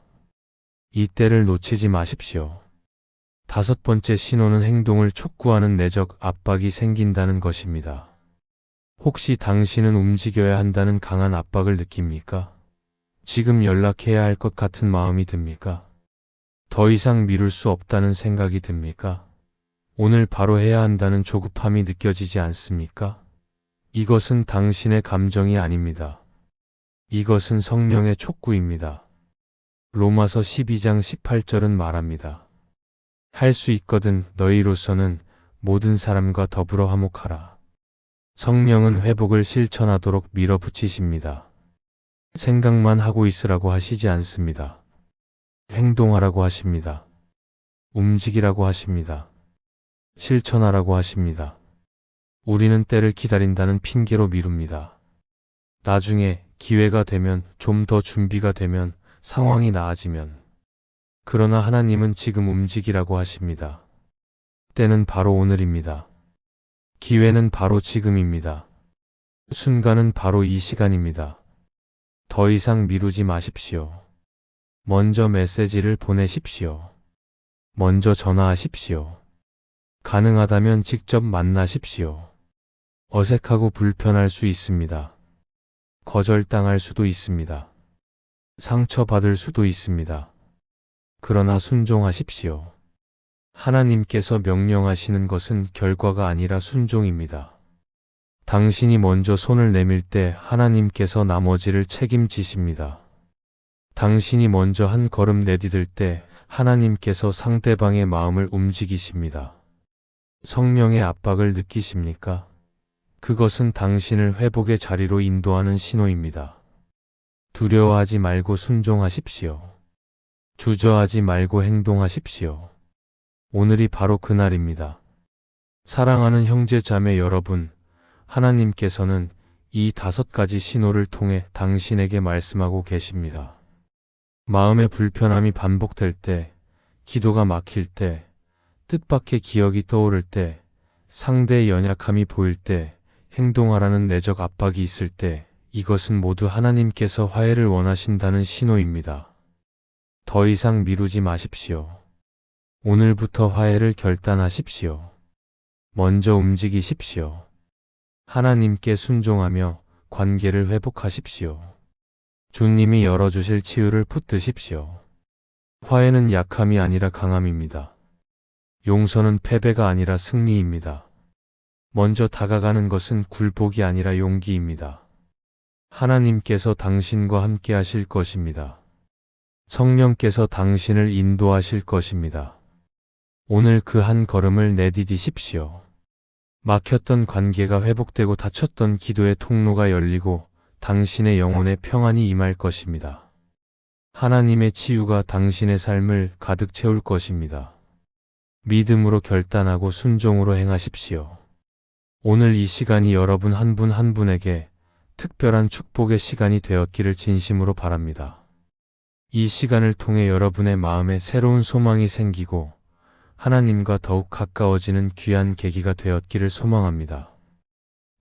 A: 이때를 놓치지 마십시오. 다섯 번째 신호는 행동을 촉구하는 내적 압박이 생긴다는 것입니다. 혹시 당신은 움직여야 한다는 강한 압박을 느낍니까? 지금 연락해야 할 것 같은 마음이 듭니까? 더 이상 미룰 수 없다는 생각이 듭니까? 오늘 바로 해야 한다는 조급함이 느껴지지 않습니까? 이것은 당신의 감정이 아닙니다. 이것은 성령의 촉구입니다. 로마서 12장 18절은 말합니다. 할 수 있거든 너희로서는 모든 사람과 더불어 화목하라. 성령은 회복을 실천하도록 밀어붙이십니다. 생각만 하고 있으라고 하시지 않습니다. 행동하라고 하십니다. 움직이라고 하십니다. 실천하라고 하십니다. 우리는 때를 기다린다는 핑계로 미룹니다. 나중에 기회가 되면, 좀 더 준비가 되면, 상황이 나아지면. 그러나 하나님은 지금 움직이라고 하십니다. 때는 바로 오늘입니다. 기회는 바로 지금입니다. 순간은 바로 이 시간입니다. 더 이상 미루지 마십시오. 먼저 메시지를 보내십시오. 먼저 전화하십시오. 가능하다면 직접 만나십시오. 어색하고 불편할 수 있습니다. 거절당할 수도 있습니다. 상처받을 수도 있습니다. 그러나 순종하십시오. 하나님께서 명령하시는 것은 결과가 아니라 순종입니다. 당신이 먼저 손을 내밀 때 하나님께서 나머지를 책임지십니다. 당신이 먼저 한 걸음 내디딜 때 하나님께서 상대방의 마음을 움직이십니다. 성령의 압박을 느끼십니까? 그것은 당신을 회복의 자리로 인도하는 신호입니다. 두려워하지 말고 순종하십시오. 주저하지 말고 행동하십시오. 오늘이 바로 그날입니다. 사랑하는 형제 자매 여러분, 하나님께서는 이 5가지 신호를 통해 당신에게 말씀하고 계십니다. 마음의 불편함이 반복될 때, 기도가 막힐 때, 뜻밖의 기억이 떠오를 때, 상대의 연약함이 보일 때, 행동하라는 내적 압박이 있을 때, 이것은 모두 하나님께서 화해를 원하신다는 신호입니다. 더 이상 미루지 마십시오. 오늘부터 화해를 결단하십시오. 먼저 움직이십시오. 하나님께 순종하며 관계를 회복하십시오. 주님이 열어주실 치유를 붙드십시오. 화해는 약함이 아니라 강함입니다. 용서는 패배가 아니라 승리입니다. 먼저 다가가는 것은 굴복이 아니라 용기입니다. 하나님께서 당신과 함께 하실 것입니다. 성령께서 당신을 인도하실 것입니다. 오늘 그 한 걸음을 내디디십시오. 막혔던 관계가 회복되고 닫혔던 기도의 통로가 열리고 당신의 영혼에 평안이 임할 것입니다. 하나님의 치유가 당신의 삶을 가득 채울 것입니다. 믿음으로 결단하고 순종으로 행하십시오. 오늘 이 시간이 여러분 한 분 한 분에게 특별한 축복의 시간이 되었기를 진심으로 바랍니다. 이 시간을 통해 여러분의 마음에 새로운 소망이 생기고 하나님과 더욱 가까워지는 귀한 계기가 되었기를 소망합니다.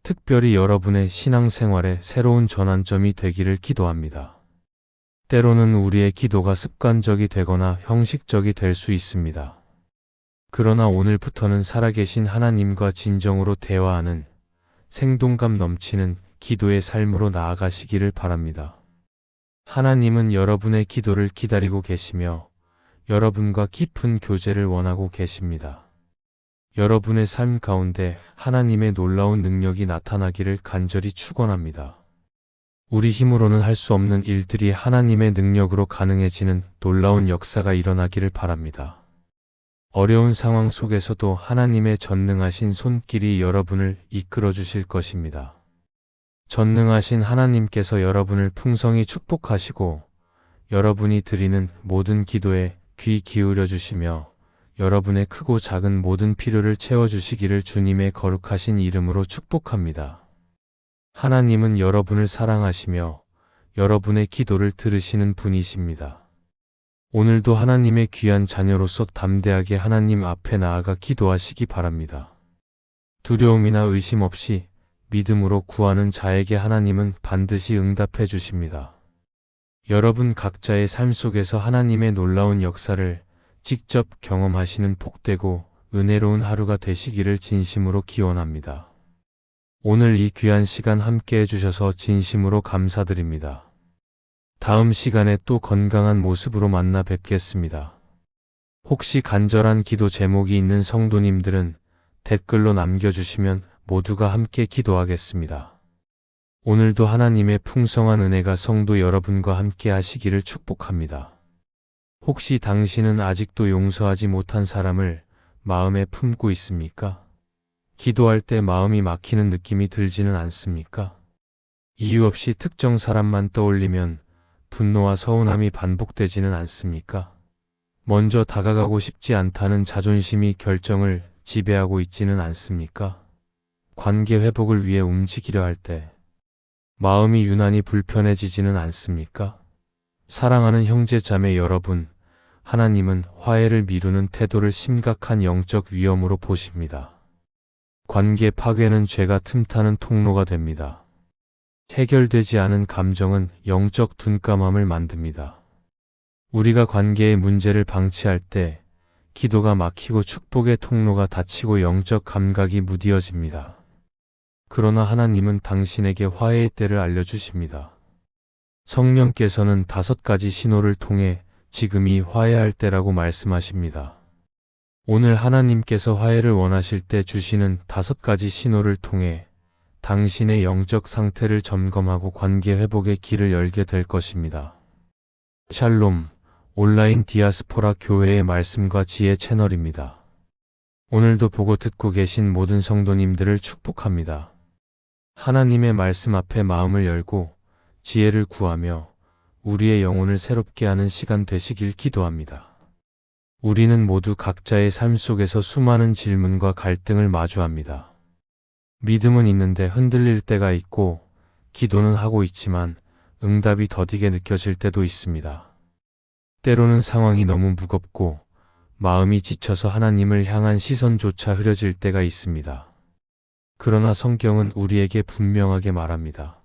A: 특별히 여러분의 신앙생활에 새로운 전환점이 되기를 기도합니다. 때로는 우리의 기도가 습관적이 되거나 형식적이 될 수 있습니다. 그러나 오늘부터는 살아계신 하나님과 진정으로 대화하는 생동감 넘치는 기도의 삶으로 나아가시기를 바랍니다. 하나님은 여러분의 기도를 기다리고 계시며 여러분과 깊은 교제를 원하고 계십니다. 여러분의 삶 가운데 하나님의 놀라운 능력이 나타나기를 간절히 축원합니다. 우리 힘으로는 할 수 없는 일들이 하나님의 능력으로 가능해지는 놀라운 역사가 일어나기를 바랍니다. 어려운 상황 속에서도 하나님의 전능하신 손길이 여러분을 이끌어 주실 것입니다. 전능하신 하나님께서 여러분을 풍성히 축복하시고 여러분이 드리는 모든 기도에 귀 기울여 주시며 여러분의 크고 작은 모든 필요를 채워주시기를 주님의 거룩하신 이름으로 축복합니다. 하나님은 여러분을 사랑하시며 여러분의 기도를 들으시는 분이십니다. 오늘도 하나님의 귀한 자녀로서 담대하게 하나님 앞에 나아가 기도하시기 바랍니다. 두려움이나 의심 없이 믿음으로 구하는 자에게 하나님은 반드시 응답해 주십니다. 여러분 각자의 삶 속에서 하나님의 놀라운 역사를 직접 경험하시는 복되고 은혜로운 하루가 되시기를 진심으로 기원합니다. 오늘 이 귀한 시간 함께 해주셔서 진심으로 감사드립니다. 다음 시간에 또 건강한 모습으로 만나 뵙겠습니다. 혹시 간절한 기도 제목이 있는 성도님들은 댓글로 남겨주시면 모두가 함께 기도하겠습니다. 오늘도 하나님의 풍성한 은혜가 성도 여러분과 함께 하시기를 축복합니다. 혹시 당신은 아직도 용서하지 못한 사람을 마음에 품고 있습니까? 기도할 때 마음이 막히는 느낌이 들지는 않습니까? 이유 없이 특정 사람만 떠올리면 분노와 서운함이 반복되지는 않습니까? 먼저 다가가고 싶지 않다는 자존심이 결정을 지배하고 있지는 않습니까? 관계 회복을 위해 움직이려 할 때 마음이 유난히 불편해지지는 않습니까? 사랑하는 형제 자매 여러분, 하나님은 화해를 미루는 태도를 심각한 영적 위험으로 보십니다. 관계 파괴는 죄가 틈타는 통로가 됩니다. 해결되지 않은 감정은 영적 둔감함을 만듭니다. 우리가 관계의 문제를 방치할 때 기도가 막히고 축복의 통로가 닫히고 영적 감각이 무디어집니다. 그러나 하나님은 당신에게 화해의 때를 알려주십니다. 성령께서는 5가지 신호를 통해 지금이 화해할 때라고 말씀하십니다. 오늘 하나님께서 화해를 원하실 때 주시는 5가지 신호를 통해 당신의 영적 상태를 점검하고 관계 회복의 길을 열게 될 것입니다. 샬롬, 온라인 디아스포라 교회의 말씀과 지혜 채널입니다. 오늘도 보고 듣고 계신 모든 성도님들을 축복합니다. 하나님의 말씀 앞에 마음을 열고 지혜를 구하며 우리의 영혼을 새롭게 하는 시간 되시길 기도합니다. 우리는 모두 각자의 삶 속에서 수많은 질문과 갈등을 마주합니다. 믿음은 있는데 흔들릴 때가 있고 기도는 하고 있지만 응답이 더디게 느껴질 때도 있습니다. 때로는 상황이 너무 무겁고 마음이 지쳐서 하나님을 향한 시선조차 흐려질 때가 있습니다. 그러나 성경은 우리에게 분명하게 말합니다.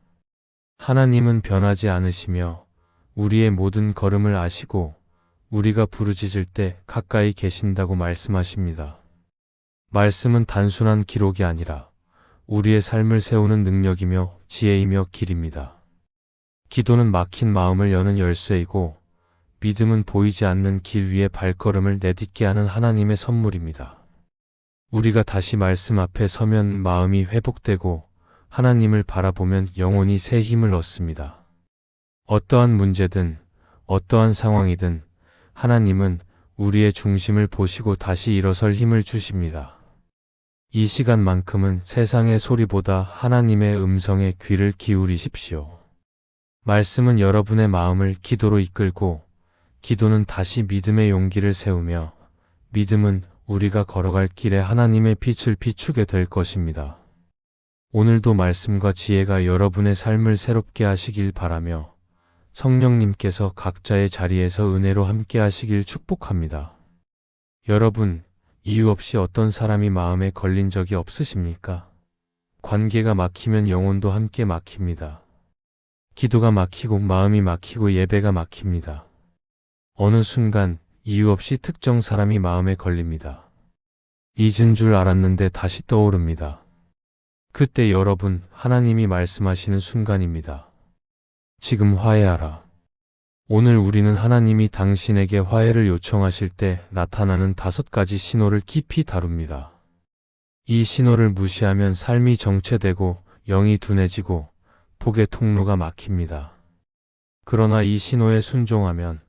A: 하나님은 변하지 않으시며 우리의 모든 걸음을 아시고 우리가 부르짖을 때 가까이 계신다고 말씀하십니다. 말씀은 단순한 기록이 아니라 우리의 삶을 세우는 능력이며 지혜이며 길입니다. 기도는 막힌 마음을 여는 열쇠이고 믿음은 보이지 않는 길 위에 발걸음을 내딛게 하는 하나님의 선물입니다. 우리가 다시 말씀 앞에 서면 마음이 회복되고 하나님을 바라보면 영혼이 새 힘을 얻습니다. 어떠한 문제든 어떠한 상황이든 하나님은 우리의 중심을 보시고 다시 일어설 힘을 주십니다. 이 시간만큼은 세상의 소리보다 하나님의 음성에 귀를 기울이십시오. 말씀은 여러분의 마음을 기도로 이끌고 기도는 다시 믿음의 용기를 세우며 믿음은 우리가 걸어갈 길에 하나님의 빛을 비추게 될 것입니다. 오늘도 말씀과 지혜가 여러분의 삶을 새롭게 하시길 바라며 성령님께서 각자의 자리에서 은혜로 함께 하시길 축복합니다. 여러분, 이유 없이 어떤 사람이 마음에 걸린 적이 없으십니까? 관계가 막히면 영혼도 함께 막힙니다. 기도가 막히고 마음이 막히고 예배가 막힙니다. 어느 순간 이유 없이 특정 사람이 마음에 걸립니다. 잊은 줄 알았는데 다시 떠오릅니다. 그때 여러분, 하나님이 말씀하시는 순간입니다. 지금 화해하라. 오늘 우리는 하나님이 당신에게 화해를 요청하실 때 나타나는 5가지 신호를 깊이 다룹니다. 이 신호를 무시하면 삶이 정체되고 영이 둔해지고 복의 통로가 막힙니다. 그러나 이 신호에 순종하면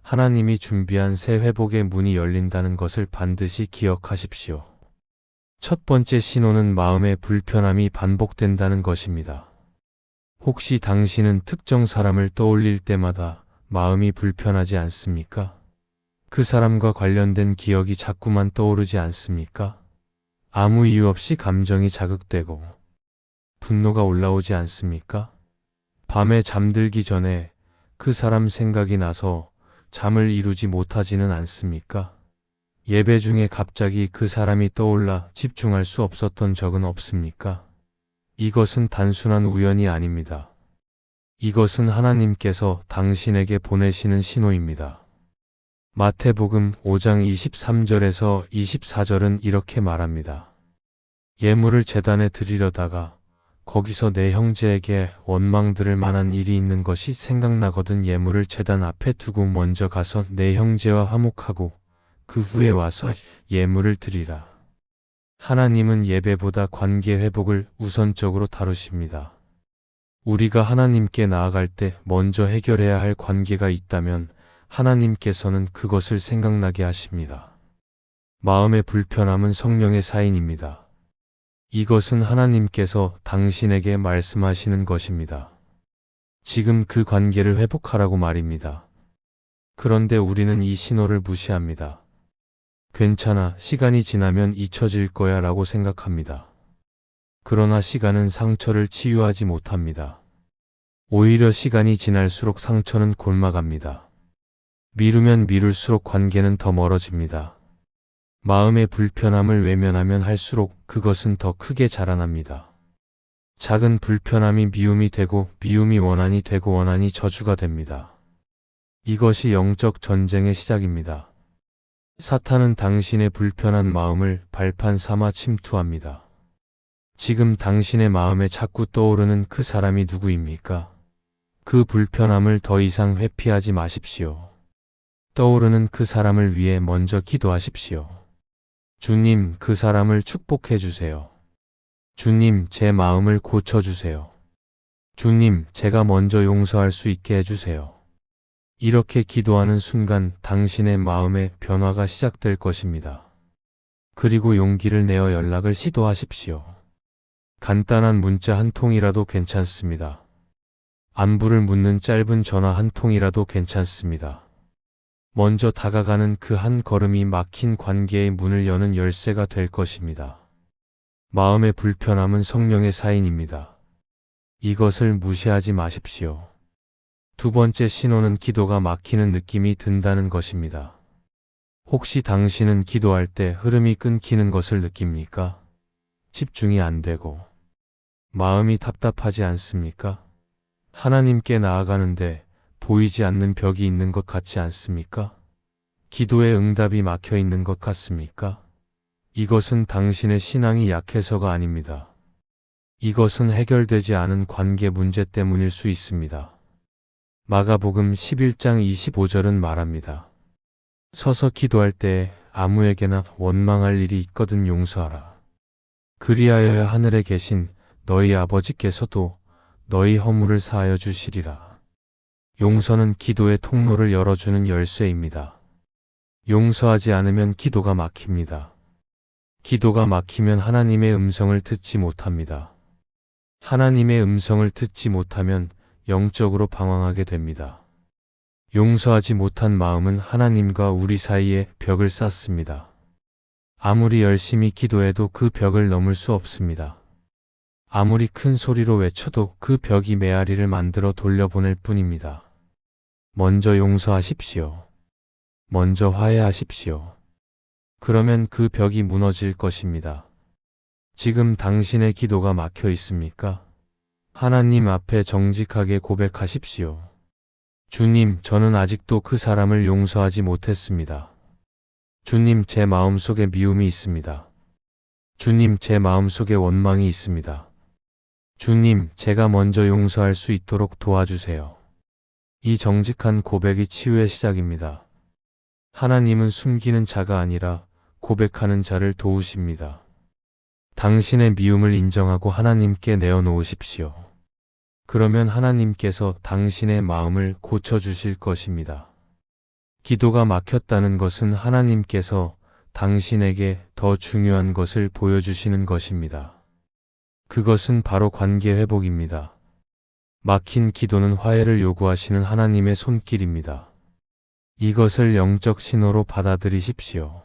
A: 하나님이 준비한 새 회복의 문이 열린다는 것을 반드시 기억하십시오. 첫 번째 신호는 마음의 불편함이 반복된다는 것입니다. 혹시 당신은 특정 사람을 떠올릴 때마다 마음이 불편하지 않습니까? 그 사람과 관련된 기억이 자꾸만 떠오르지 않습니까? 아무 이유 없이 감정이 자극되고 분노가 올라오지 않습니까? 밤에 잠들기 전에 그 사람 생각이 나서 잠을 이루지 못하지는 않습니까? 예배 중에 갑자기 그 사람이 떠올라 집중할 수 없었던 적은 없습니까? 이것은 단순한 우연이 아닙니다. 이것은 하나님께서 당신에게 보내시는 신호입니다. 마태복음 5장 23절에서 24절은 이렇게 말합니다. 예물을 제단에 드리려다가 거기서 내 형제에게 원망 들을 만한 일이 있는 것이 생각나거든 예물을 제단 앞에 두고 먼저 가서 내 형제와 화목하고 그 후에 와서 예물을 드리라. 하나님은 예배보다 관계 회복을 우선적으로 다루십니다. 우리가 하나님께 나아갈 때 먼저 해결해야 할 관계가 있다면 하나님께서는 그것을 생각나게 하십니다. 마음의 불편함은 성령의 사인입니다. 이것은 하나님께서 당신에게 말씀하시는 것입니다. 지금 그 관계를 회복하라고 말입니다. 그런데 우리는 이 신호를 무시합니다. 괜찮아, 시간이 지나면 잊혀질 거야 라고 생각합니다. 그러나 시간은 상처를 치유하지 못합니다. 오히려 시간이 지날수록 상처는 골마갑니다. 미루면 미룰수록 관계는 더 멀어집니다. 마음의 불편함을 외면하면 할수록 그것은 더 크게 자라납니다. 작은 불편함이 미움이 되고 미움이 원한이 되고 원한이 저주가 됩니다. 이것이 영적 전쟁의 시작입니다. 사탄은 당신의 불편한 마음을 발판 삼아 침투합니다. 지금 당신의 마음에 자꾸 떠오르는 그 사람이 누구입니까? 그 불편함을 더 이상 회피하지 마십시오. 떠오르는 그 사람을 위해 먼저 기도하십시오. 주님, 그 사람을 축복해 주세요. 주님, 제 마음을 고쳐주세요. 주님, 제가 먼저 용서할 수 있게 해주세요. 이렇게 기도하는 순간 당신의 마음의 변화가 시작될 것입니다. 그리고 용기를 내어 연락을 시도하십시오. 간단한 문자 한 통이라도 괜찮습니다. 안부를 묻는 짧은 전화 한 통이라도 괜찮습니다. 먼저 다가가는 그 한 걸음이 막힌 관계의 문을 여는 열쇠가 될 것입니다. 마음의 불편함은 성령의 사인입니다. 이것을 무시하지 마십시오. 두 번째 신호는 기도가 막히는 느낌이 든다는 것입니다. 혹시 당신은 기도할 때 흐름이 끊기는 것을 느낍니까? 집중이 안 되고 마음이 답답하지 않습니까? 하나님께 나아가는데 보이지 않는 벽이 있는 것 같지 않습니까? 기도의 응답이 막혀 있는 것 같습니까? 이것은 당신의 신앙이 약해서가 아닙니다. 이것은 해결되지 않은 관계 문제 때문일 수 있습니다. 마가복음 11장 25절은 말합니다. 서서 기도할 때 아무에게나 원망할 일이 있거든 용서하라. 그리하여야 하늘에 계신 너희 아버지께서도 너희 허물을 사하여 주시리라. 용서는 기도의 통로를 열어주는 열쇠입니다. 용서하지 않으면 기도가 막힙니다. 기도가 막히면 하나님의 음성을 듣지 못합니다. 하나님의 음성을 듣지 못하면 영적으로 방황하게 됩니다. 용서하지 못한 마음은 하나님과 우리 사이에 벽을 쌓습니다. 아무리 열심히 기도해도 그 벽을 넘을 수 없습니다. 아무리 큰 소리로 외쳐도 그 벽이 메아리를 만들어 돌려보낼 뿐입니다. 먼저 용서하십시오. 먼저 화해하십시오. 그러면 그 벽이 무너질 것입니다. 지금 당신의 기도가 막혀 있습니까? 하나님 앞에 정직하게 고백하십시오. 주님, 저는 아직도 그 사람을 용서하지 못했습니다. 주님, 제 마음속에 미움이 있습니다. 주님, 제 마음속에 원망이 있습니다. 주님, 제가 먼저 용서할 수 있도록 도와주세요. 이 정직한 고백이 치유의 시작입니다. 하나님은 숨기는 자가 아니라 고백하는 자를 도우십니다. 당신의 미움을 인정하고 하나님께 내어놓으십시오. 그러면 하나님께서 당신의 마음을 고쳐주실 것입니다. 기도가 막혔다는 것은 하나님께서 당신에게 더 중요한 것을 보여주시는 것입니다. 그것은 바로 관계 회복입니다. 막힌 기도는 화해를 요구하시는 하나님의 손길입니다. 이것을 영적 신호로 받아들이십시오.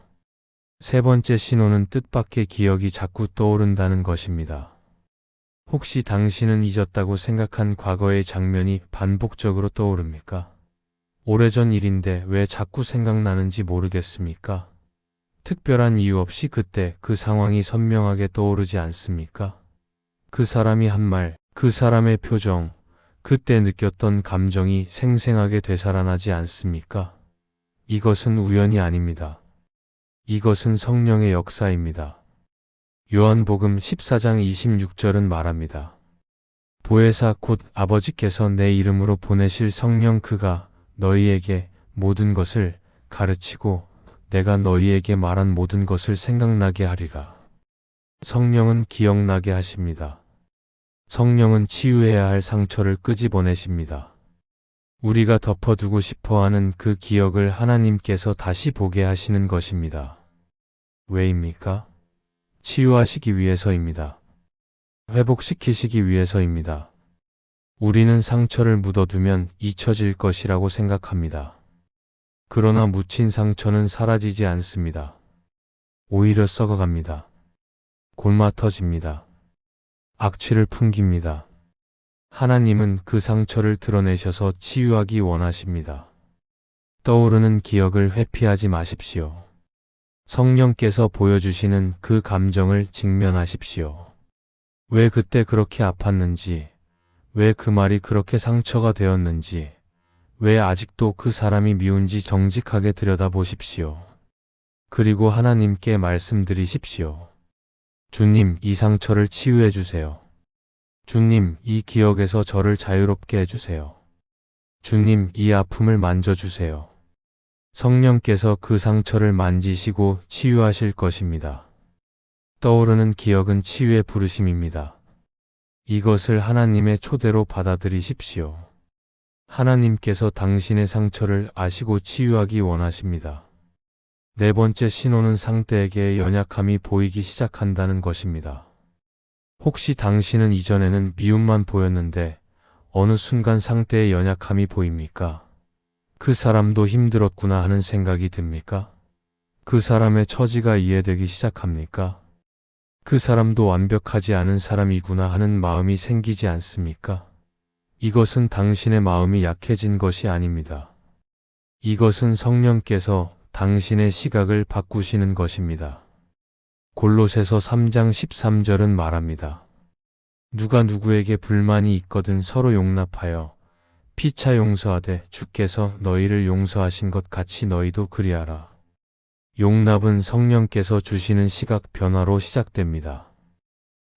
A: 세 번째 신호는 뜻밖의 기억이 자꾸 떠오른다는 것입니다. 혹시 당신은 잊었다고 생각한 과거의 장면이 반복적으로 떠오릅니까? 오래전 일인데 왜 자꾸 생각나는지 모르겠습니까? 특별한 이유 없이 그때 그 상황이 선명하게 떠오르지 않습니까? 그 사람이 한 말, 그 사람의 표정, 그때 느꼈던 감정이 생생하게 되살아나지 않습니까? 이것은 우연이 아닙니다. 이것은 성령의 역사입니다. 요한복음 14장 26절은 말합니다. 보혜사 곧 아버지께서 내 이름으로 보내실 성령 그가 너희에게 모든 것을 가르치고 내가 너희에게 말한 모든 것을 생각나게 하리라. 성령은 기억나게 하십니다. 성령은 치유해야 할 상처를 끄집어내십니다. 우리가 덮어두고 싶어하는 그 기억을 하나님께서 다시 보게 하시는 것입니다. 왜입니까? 치유하시기 위해서입니다. 회복시키시기 위해서입니다. 우리는 상처를 묻어두면 잊혀질 것이라고 생각합니다. 그러나 묻힌 상처는 사라지지 않습니다. 오히려 썩어갑니다. 골마터집니다. 악취를 풍깁니다. 하나님은 그 상처를 드러내셔서 치유하기 원하십니다. 떠오르는 기억을 회피하지 마십시오. 성령께서 보여주시는 그 감정을 직면하십시오. 왜 그때 그렇게 아팠는지, 왜 그 말이 그렇게 상처가 되었는지, 왜 아직도 그 사람이 미운지 정직하게 들여다보십시오. 그리고 하나님께 말씀드리십시오. 주님, 이 상처를 치유해 주세요. 주님, 이 기억에서 저를 자유롭게 해주세요. 주님, 이 아픔을 만져주세요. 성령께서 그 상처를 만지시고 치유하실 것입니다. 떠오르는 기억은 치유의 부르심입니다. 이것을 하나님의 초대로 받아들이십시오. 하나님께서 당신의 상처를 아시고 치유하기 원하십니다. 네 번째 신호는 상대에게 연약함이 보이기 시작한다는 것입니다. 혹시 당신은 이전에는 미움만 보였는데 어느 순간 상대의 연약함이 보입니까? 그 사람도 힘들었구나 하는 생각이 듭니까? 그 사람의 처지가 이해되기 시작합니까? 그 사람도 완벽하지 않은 사람이구나 하는 마음이 생기지 않습니까? 이것은 당신의 마음이 약해진 것이 아닙니다. 이것은 성령께서 당신의 시각을 바꾸시는 것입니다. 골로새서 3장 13절은 말합니다. 누가 누구에게 불만이 있거든 서로 용납하여 피차 용서하되 주께서 너희를 용서하신 것 같이 너희도 그리하라. 용납은 성령께서 주시는 시각 변화로 시작됩니다.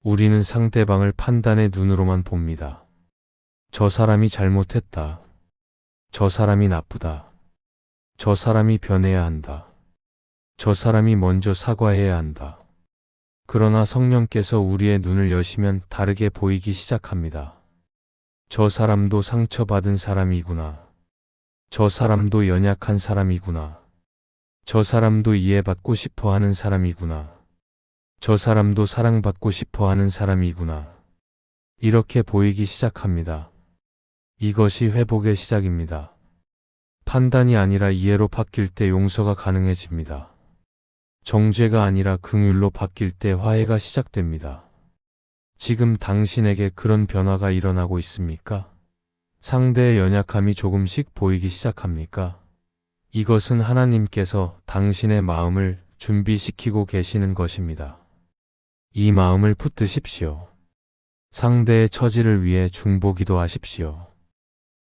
A: 우리는 상대방을 판단의 눈으로만 봅니다. 저 사람이 잘못했다. 저 사람이 나쁘다. 저 사람이 변해야 한다. 저 사람이 먼저 사과해야 한다. 그러나 성령께서 우리의 눈을 여시면 다르게 보이기 시작합니다. 저 사람도 상처받은 사람이구나. 저 사람도 연약한 사람이구나. 저 사람도 이해받고 싶어 하는 사람이구나. 저 사람도 사랑받고 싶어 하는 사람이구나. 이렇게 보이기 시작합니다. 이것이 회복의 시작입니다. 판단이 아니라 이해로 바뀔 때 용서가 가능해집니다. 정죄가 아니라 긍휼로 바뀔 때 화해가 시작됩니다. 지금 당신에게 그런 변화가 일어나고 있습니까? 상대의 연약함이 조금씩 보이기 시작합니까? 이것은 하나님께서 당신의 마음을 준비시키고 계시는 것입니다. 이 마음을 붙드십시오. 상대의 처지를 위해 중보기도 하십시오.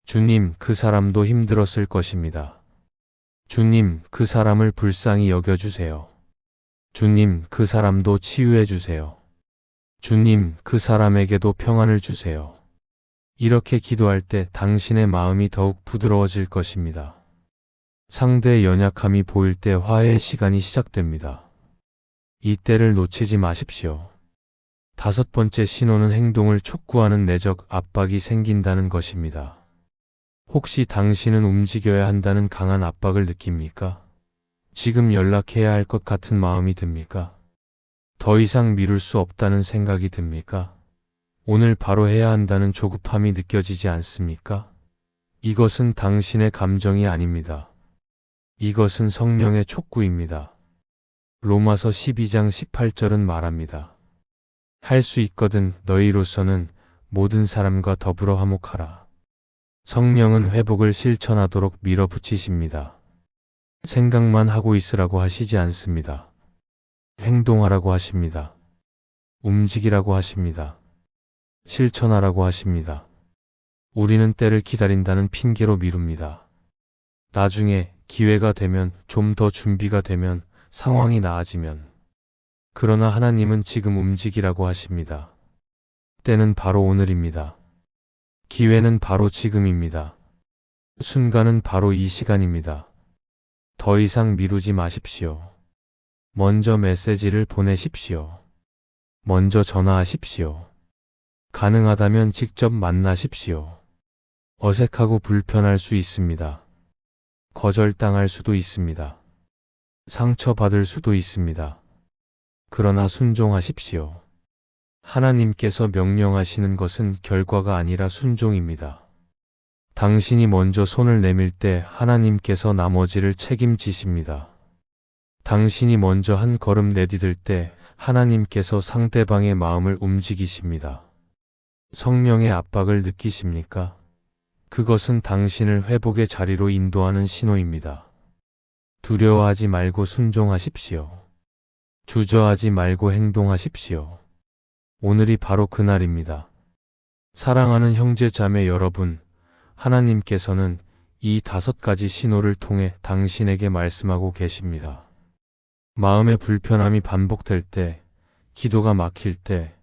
A: 주님, 그 사람도 힘들었을 것입니다. 주님, 그 사람을 불쌍히 여겨주세요. 주님, 그 사람도 치유해 주세요. 주님, 그 사람에게도 평안을 주세요. 이렇게 기도할 때 당신의 마음이 더욱 부드러워질 것입니다. 상대의 연약함이 보일 때 화해의 시간이 시작됩니다. 이때를 놓치지 마십시오. 5번째 신호는 행동을 촉구하는 내적 압박이 생긴다는 것입니다. 혹시 당신은 움직여야 한다는 강한 압박을 느낍니까? 지금 연락해야 할 것 같은 마음이 듭니까? 더 이상 미룰 수 없다는 생각이 듭니까? 오늘 바로 해야 한다는 조급함이 느껴지지 않습니까? 이것은 당신의 감정이 아닙니다. 이것은 성령의 촉구입니다. 로마서 12장 18절은 말합니다. 할 수 있거든 너희로서는 모든 사람과 더불어 화목하라. 성령은 회복을 실천하도록 밀어붙이십니다. 생각만 하고 있으라고 하시지 않습니다. 행동하라고 하십니다. 움직이라고 하십니다. 실천하라고 하십니다. 우리는 때를 기다린다는 핑계로 미룹니다. 나중에 기회가 되면, 좀 더 준비가 되면, 상황이 나아지면. 그러나 하나님은 지금 움직이라고 하십니다. 때는 바로 오늘입니다. 기회는 바로 지금입니다. 순간은 바로 이 시간입니다. 더 이상 미루지 마십시오. 먼저 메시지를 보내십시오. 먼저 전화하십시오. 가능하다면 직접 만나십시오. 어색하고 불편할 수 있습니다. 거절당할 수도 있습니다. 상처받을 수도 있습니다. 그러나 순종하십시오. 하나님께서 명령하시는 것은 결과가 아니라 순종입니다. 당신이 먼저 손을 내밀 때 하나님께서 나머지를 책임지십니다. 당신이 먼저 한 걸음 내디딜 때 하나님께서 상대방의 마음을 움직이십니다. 성령의 압박을 느끼십니까? 그것은 당신을 회복의 자리로 인도하는 신호입니다. 두려워하지 말고 순종하십시오. 주저하지 말고 행동하십시오. 오늘이 바로 그날입니다. 사랑하는 형제 자매 여러분, 하나님께서는 이 5가지 신호를 통해 당신에게 말씀하고 계십니다. 마음의 불편함이 반복될 때, 기도가 막힐 때,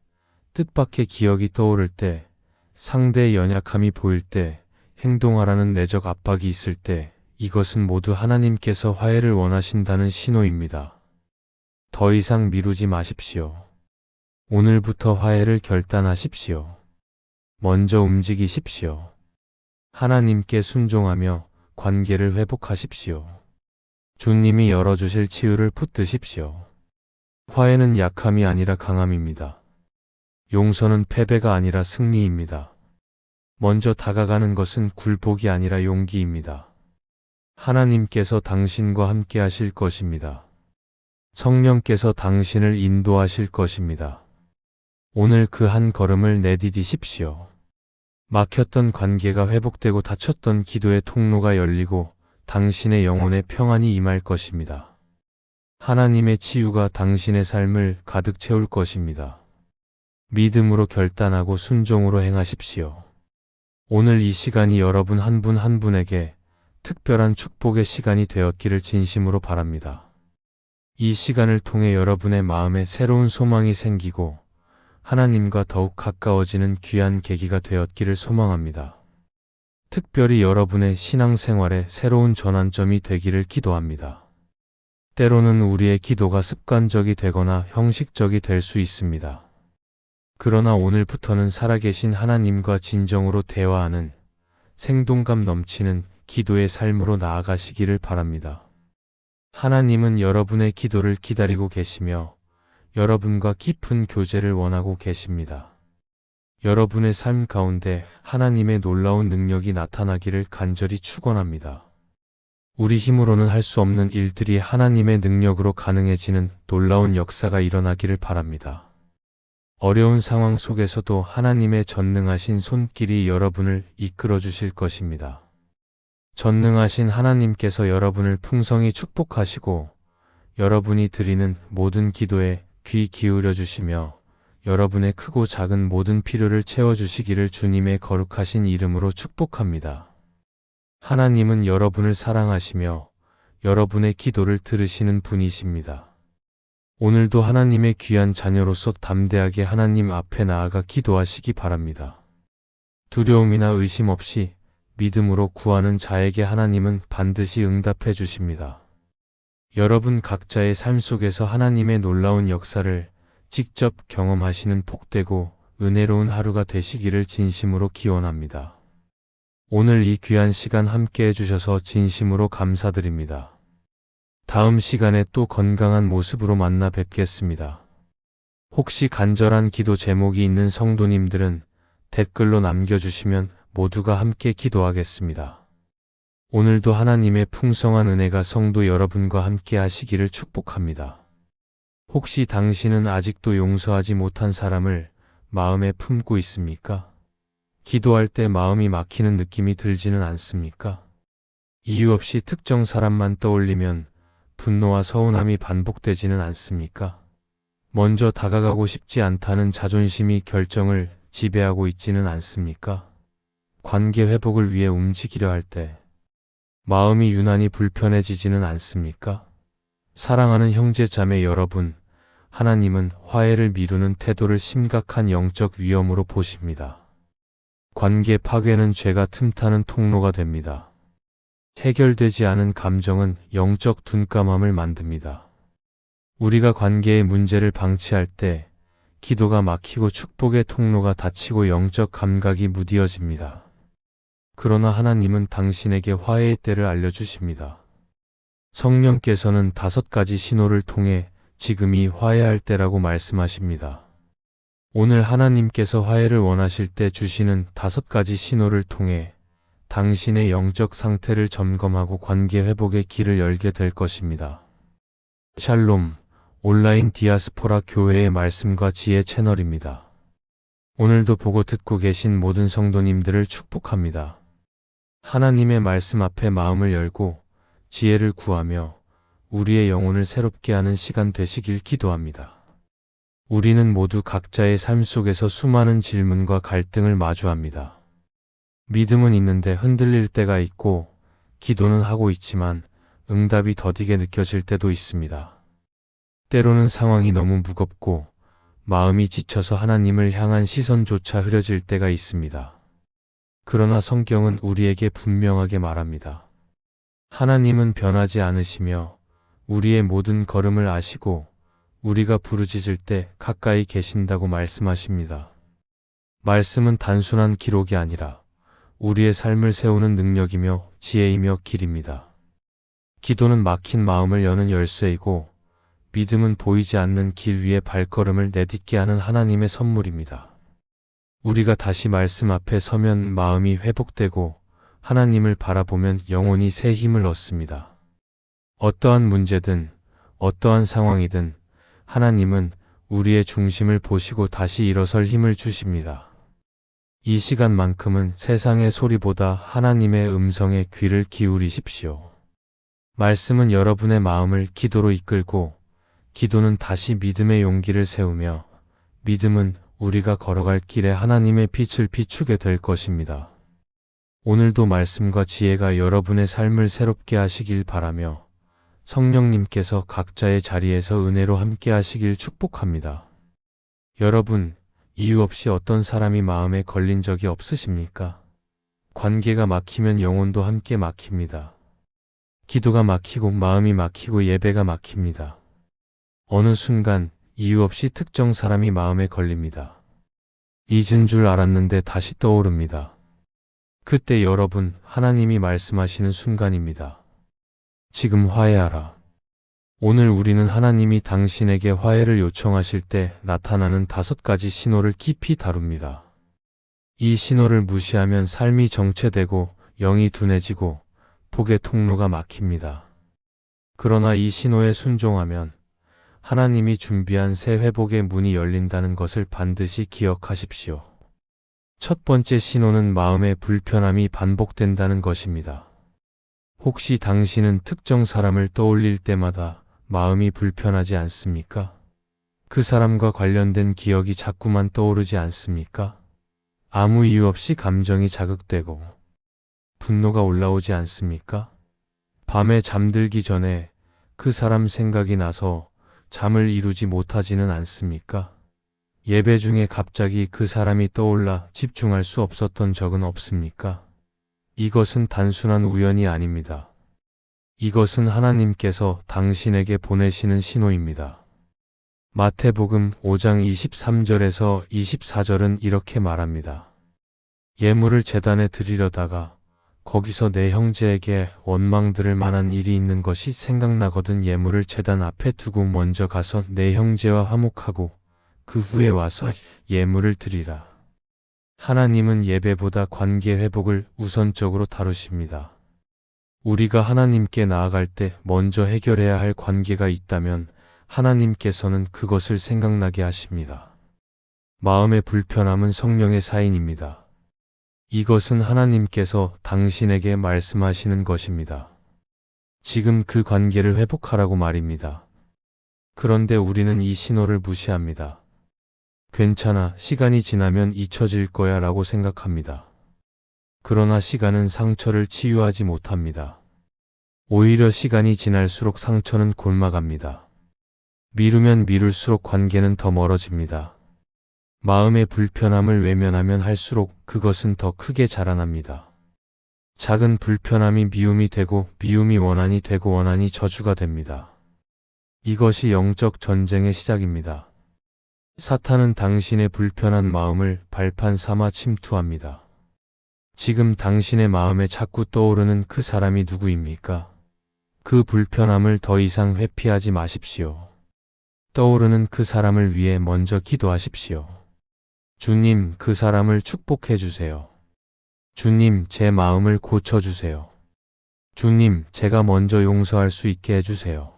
A: 뜻밖의 기억이 떠오를 때, 상대의 연약함이 보일 때, 행동하라는 내적 압박이 있을 때, 이것은 모두 하나님께서 화해를 원하신다는 신호입니다. 더 이상 미루지 마십시오. 오늘부터 화해를 결단하십시오. 먼저 움직이십시오. 하나님께 순종하며 관계를 회복하십시오. 주님이 열어주실 치유를 붙드십시오. 화해는 약함이 아니라 강함입니다. 용서는 패배가 아니라 승리입니다. 먼저 다가가는 것은 굴복이 아니라 용기입니다. 하나님께서 당신과 함께 하실 것입니다. 성령께서 당신을 인도하실 것입니다. 오늘 그 한 걸음을 내디디십시오. 막혔던 관계가 회복되고 닫혔던 기도의 통로가 열리고 당신의 영혼에 평안이 임할 것입니다. 하나님의 치유가 당신의 삶을 가득 채울 것입니다. 믿음으로 결단하고 순종으로 행하십시오. 오늘 이 시간이 여러분 한 분 한 분에게 특별한 축복의 시간이 되었기를 진심으로 바랍니다. 이 시간을 통해 여러분의 마음에 새로운 소망이 생기고 하나님과 더욱 가까워지는 귀한 계기가 되었기를 소망합니다. 특별히 여러분의 신앙생활에 새로운 전환점이 되기를 기도합니다. 때로는 우리의 기도가 습관적이 되거나 형식적이 될 수 있습니다. 그러나 오늘부터는 살아계신 하나님과 진정으로 대화하는 생동감 넘치는 기도의 삶으로 나아가시기를 바랍니다. 하나님은 여러분의 기도를 기다리고 계시며 여러분과 깊은 교제를 원하고 계십니다. 여러분의 삶 가운데 하나님의 놀라운 능력이 나타나기를 간절히 축원합니다. 우리 힘으로는 할 수 없는 일들이 하나님의 능력으로 가능해지는 놀라운 역사가 일어나기를 바랍니다. 어려운 상황 속에서도 하나님의 전능하신 손길이 여러분을 이끌어 주실 것입니다. 전능하신 하나님께서 여러분을 풍성히 축복하시고 여러분이 드리는 모든 기도에 귀 기울여 주시며 여러분의 크고 작은 모든 필요를 채워주시기를 주님의 거룩하신 이름으로 축복합니다. 하나님은 여러분을 사랑하시며 여러분의 기도를 들으시는 분이십니다. 오늘도 하나님의 귀한 자녀로서 담대하게 하나님 앞에 나아가 기도하시기 바랍니다. 두려움이나 의심 없이 믿음으로 구하는 자에게 하나님은 반드시 응답해 주십니다. 여러분 각자의 삶 속에서 하나님의 놀라운 역사를 직접 경험하시는 복되고 은혜로운 하루가 되시기를 진심으로 기원합니다. 오늘 이 귀한 시간 함께 해주셔서 진심으로 감사드립니다. 다음 시간에 또 건강한 모습으로 만나 뵙겠습니다. 혹시 간절한 기도 제목이 있는 성도님들은 댓글로 남겨주시면 모두가 함께 기도하겠습니다. 오늘도 하나님의 풍성한 은혜가 성도 여러분과 함께 하시기를 축복합니다. 혹시 당신은 아직도 용서하지 못한 사람을 마음에 품고 있습니까? 기도할 때 마음이 막히는 느낌이 들지는 않습니까? 이유 없이 특정 사람만 떠올리면 분노와 서운함이 반복되지는 않습니까? 먼저 다가가고 싶지 않다는 자존심이 결정을 지배하고 있지는 않습니까? 관계 회복을 위해 움직이려 할 때 마음이 유난히 불편해지지는 않습니까? 사랑하는 형제 자매 여러분, 하나님은 화해를 미루는 태도를 심각한 영적 위험으로 보십니다. 관계 파괴는 죄가 틈타는 통로가 됩니다. 해결되지 않은 감정은 영적 둔감함을 만듭니다. 우리가 관계의 문제를 방치할 때 기도가 막히고 축복의 통로가 닫히고 영적 감각이 무디어집니다. 그러나 하나님은 당신에게 화해의 때를 알려주십니다. 성령께서는 5가지 신호를 통해 지금이 화해할 때라고 말씀하십니다. 오늘 하나님께서 화해를 원하실 때 주시는 5가지 신호를 통해 당신의 영적 상태를 점검하고 관계 회복의 길을 열게 될 것입니다. 샬롬, 온라인 디아스포라 교회의 말씀과 지혜 채널입니다. 오늘도 보고 듣고 계신 모든 성도님들을 축복합니다. 하나님의 말씀 앞에 마음을 열고 지혜를 구하며 우리의 영혼을 새롭게 하는 시간 되시길 기도합니다. 우리는 모두 각자의 삶 속에서 수많은 질문과 갈등을 마주합니다. 믿음은 있는데 흔들릴 때가 있고 기도는 하고 있지만 응답이 더디게 느껴질 때도 있습니다. 때로는 상황이 너무 무겁고 마음이 지쳐서 하나님을 향한 시선조차 흐려질 때가 있습니다. 그러나 성경은 우리에게 분명하게 말합니다. 하나님은 변하지 않으시며 우리의 모든 걸음을 아시고 우리가 부르짖을 때 가까이 계신다고 말씀하십니다. 말씀은 단순한 기록이 아니라 우리의 삶을 세우는 능력이며 지혜이며 길입니다. 기도는 막힌 마음을 여는 열쇠이고 믿음은 보이지 않는 길 위에 발걸음을 내딛게 하는 하나님의 선물입니다. 우리가 다시 말씀 앞에 서면 마음이 회복되고 하나님을 바라보면 영혼이 새 힘을 얻습니다. 어떠한 문제든 어떠한 상황이든 하나님은 우리의 중심을 보시고 다시 일어설 힘을 주십니다. 이 시간만큼은 세상의 소리보다 하나님의 음성에 귀를 기울이십시오. 말씀은 여러분의 마음을 기도로 이끌고, 기도는 다시 믿음의 용기를 세우며, 믿음은 우리가 걸어갈 길에 하나님의 빛을 비추게 될 것입니다. 오늘도 말씀과 지혜가 여러분의 삶을 새롭게 하시길 바라며, 성령님께서 각자의 자리에서 은혜로 함께 하시길 축복합니다. 여러분, 이유 없이 어떤 사람이 마음에 걸린 적이 없으십니까? 관계가 막히면 영혼도 함께 막힙니다. 기도가 막히고 마음이 막히고 예배가 막힙니다. 어느 순간 이유 없이 특정 사람이 마음에 걸립니다. 잊은 줄 알았는데 다시 떠오릅니다. 그때 여러분, 하나님이 말씀하시는 순간입니다. 지금 화해하라. 오늘 우리는 하나님이 당신에게 화해를 요청하실 때 나타나는 5가지 신호를 깊이 다룹니다. 이 신호를 무시하면 삶이 정체되고 영이 둔해지고 복의 통로가 막힙니다. 그러나 이 신호에 순종하면 하나님이 준비한 새 회복의 문이 열린다는 것을 반드시 기억하십시오. 첫 번째 신호는 마음의 불편함이 반복된다는 것입니다. 혹시 당신은 특정 사람을 떠올릴 때마다 마음이 불편하지 않습니까? 그 사람과 관련된 기억이 자꾸만 떠오르지 않습니까? 아무 이유 없이 감정이 자극되고 분노가 올라오지 않습니까? 밤에 잠들기 전에 그 사람 생각이 나서 잠을 이루지 못하지는 않습니까? 예배 중에 갑자기 그 사람이 떠올라 집중할 수 없었던 적은 없습니까? 이것은 단순한 우연이 아닙니다. 이것은 하나님께서 당신에게 보내시는 신호입니다. 마태복음 5장 23절에서 24절은 이렇게 말합니다. 예물을 제단에 드리려다가 거기서 내 형제에게 원망 들을 만한 일이 있는 것이 생각나거든 예물을 제단 앞에 두고 먼저 가서 내 형제와 화목하고 그 후에 와서 예물을 드리라. 하나님은 예배보다 관계 회복을 우선적으로 다루십니다. 우리가 하나님께 나아갈 때 먼저 해결해야 할 관계가 있다면 하나님께서는 그것을 생각나게 하십니다. 마음의 불편함은 성령의 사인입니다. 이것은 하나님께서 당신에게 말씀하시는 것입니다. 지금 그 관계를 회복하라고 말입니다. 그런데 우리는 이 신호를 무시합니다. 괜찮아, 시간이 지나면 잊혀질 거야 라고 생각합니다. 그러나 시간은 상처를 치유하지 못합니다. 오히려 시간이 지날수록 상처는 골마갑니다. 미루면 미룰수록 관계는 더 멀어집니다. 마음의 불편함을 외면하면 할수록 그것은 더 크게 자라납니다. 작은 불편함이 미움이 되고 미움이 원한이 되고 원한이 저주가 됩니다. 이것이 영적 전쟁의 시작입니다. 사탄은 당신의 불편한 마음을 발판 삼아 침투합니다. 지금 당신의 마음에 자꾸 떠오르는 그 사람이 누구입니까? 그 불편함을 더 이상 회피하지 마십시오. 떠오르는 그 사람을 위해 먼저 기도하십시오. 주님, 그 사람을 축복해 주세요. 주님, 제 마음을 고쳐주세요. 주님, 제가 먼저 용서할 수 있게 해주세요.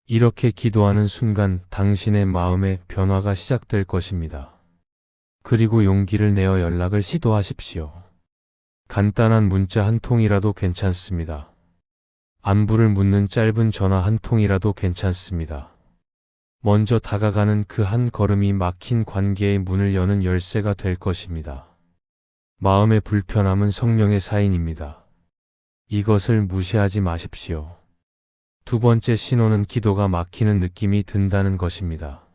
A: 이렇게 기도하는 순간 당신의 마음의 변화가 시작될 것입니다. 그리고 용기를 내어 연락을 시도하십시오. 간단한 문자 한 통이라도 괜찮습니다. 안부를 묻는 짧은 전화 한 통이라도 괜찮습니다. 먼저 다가가는 그 한 걸음이 막힌 관계의 문을 여는 열쇠가 될 것입니다. 마음의 불편함은 성령의 사인입니다. 이것을 무시하지 마십시오. 두 번째 신호는 기도가 막히는 느낌이 든다는 것입니다.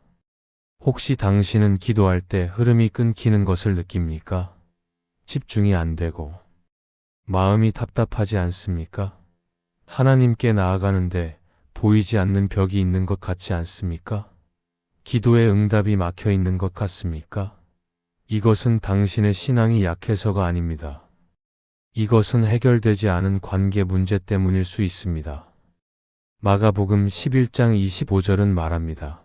A: 혹시 당신은 기도할 때 흐름이 끊기는 것을 느낍니까? 집중이 안 되고 마음이 답답하지 않습니까? 하나님께 나아가는데 보이지 않는 벽이 있는 것 같지 않습니까? 기도의 응답이 막혀 있는 것 같습니까? 이것은 당신의 신앙이 약해서가 아닙니다. 이것은 해결되지 않은 관계 문제 때문일 수 있습니다. 마가복음 11장 25절은 말합니다.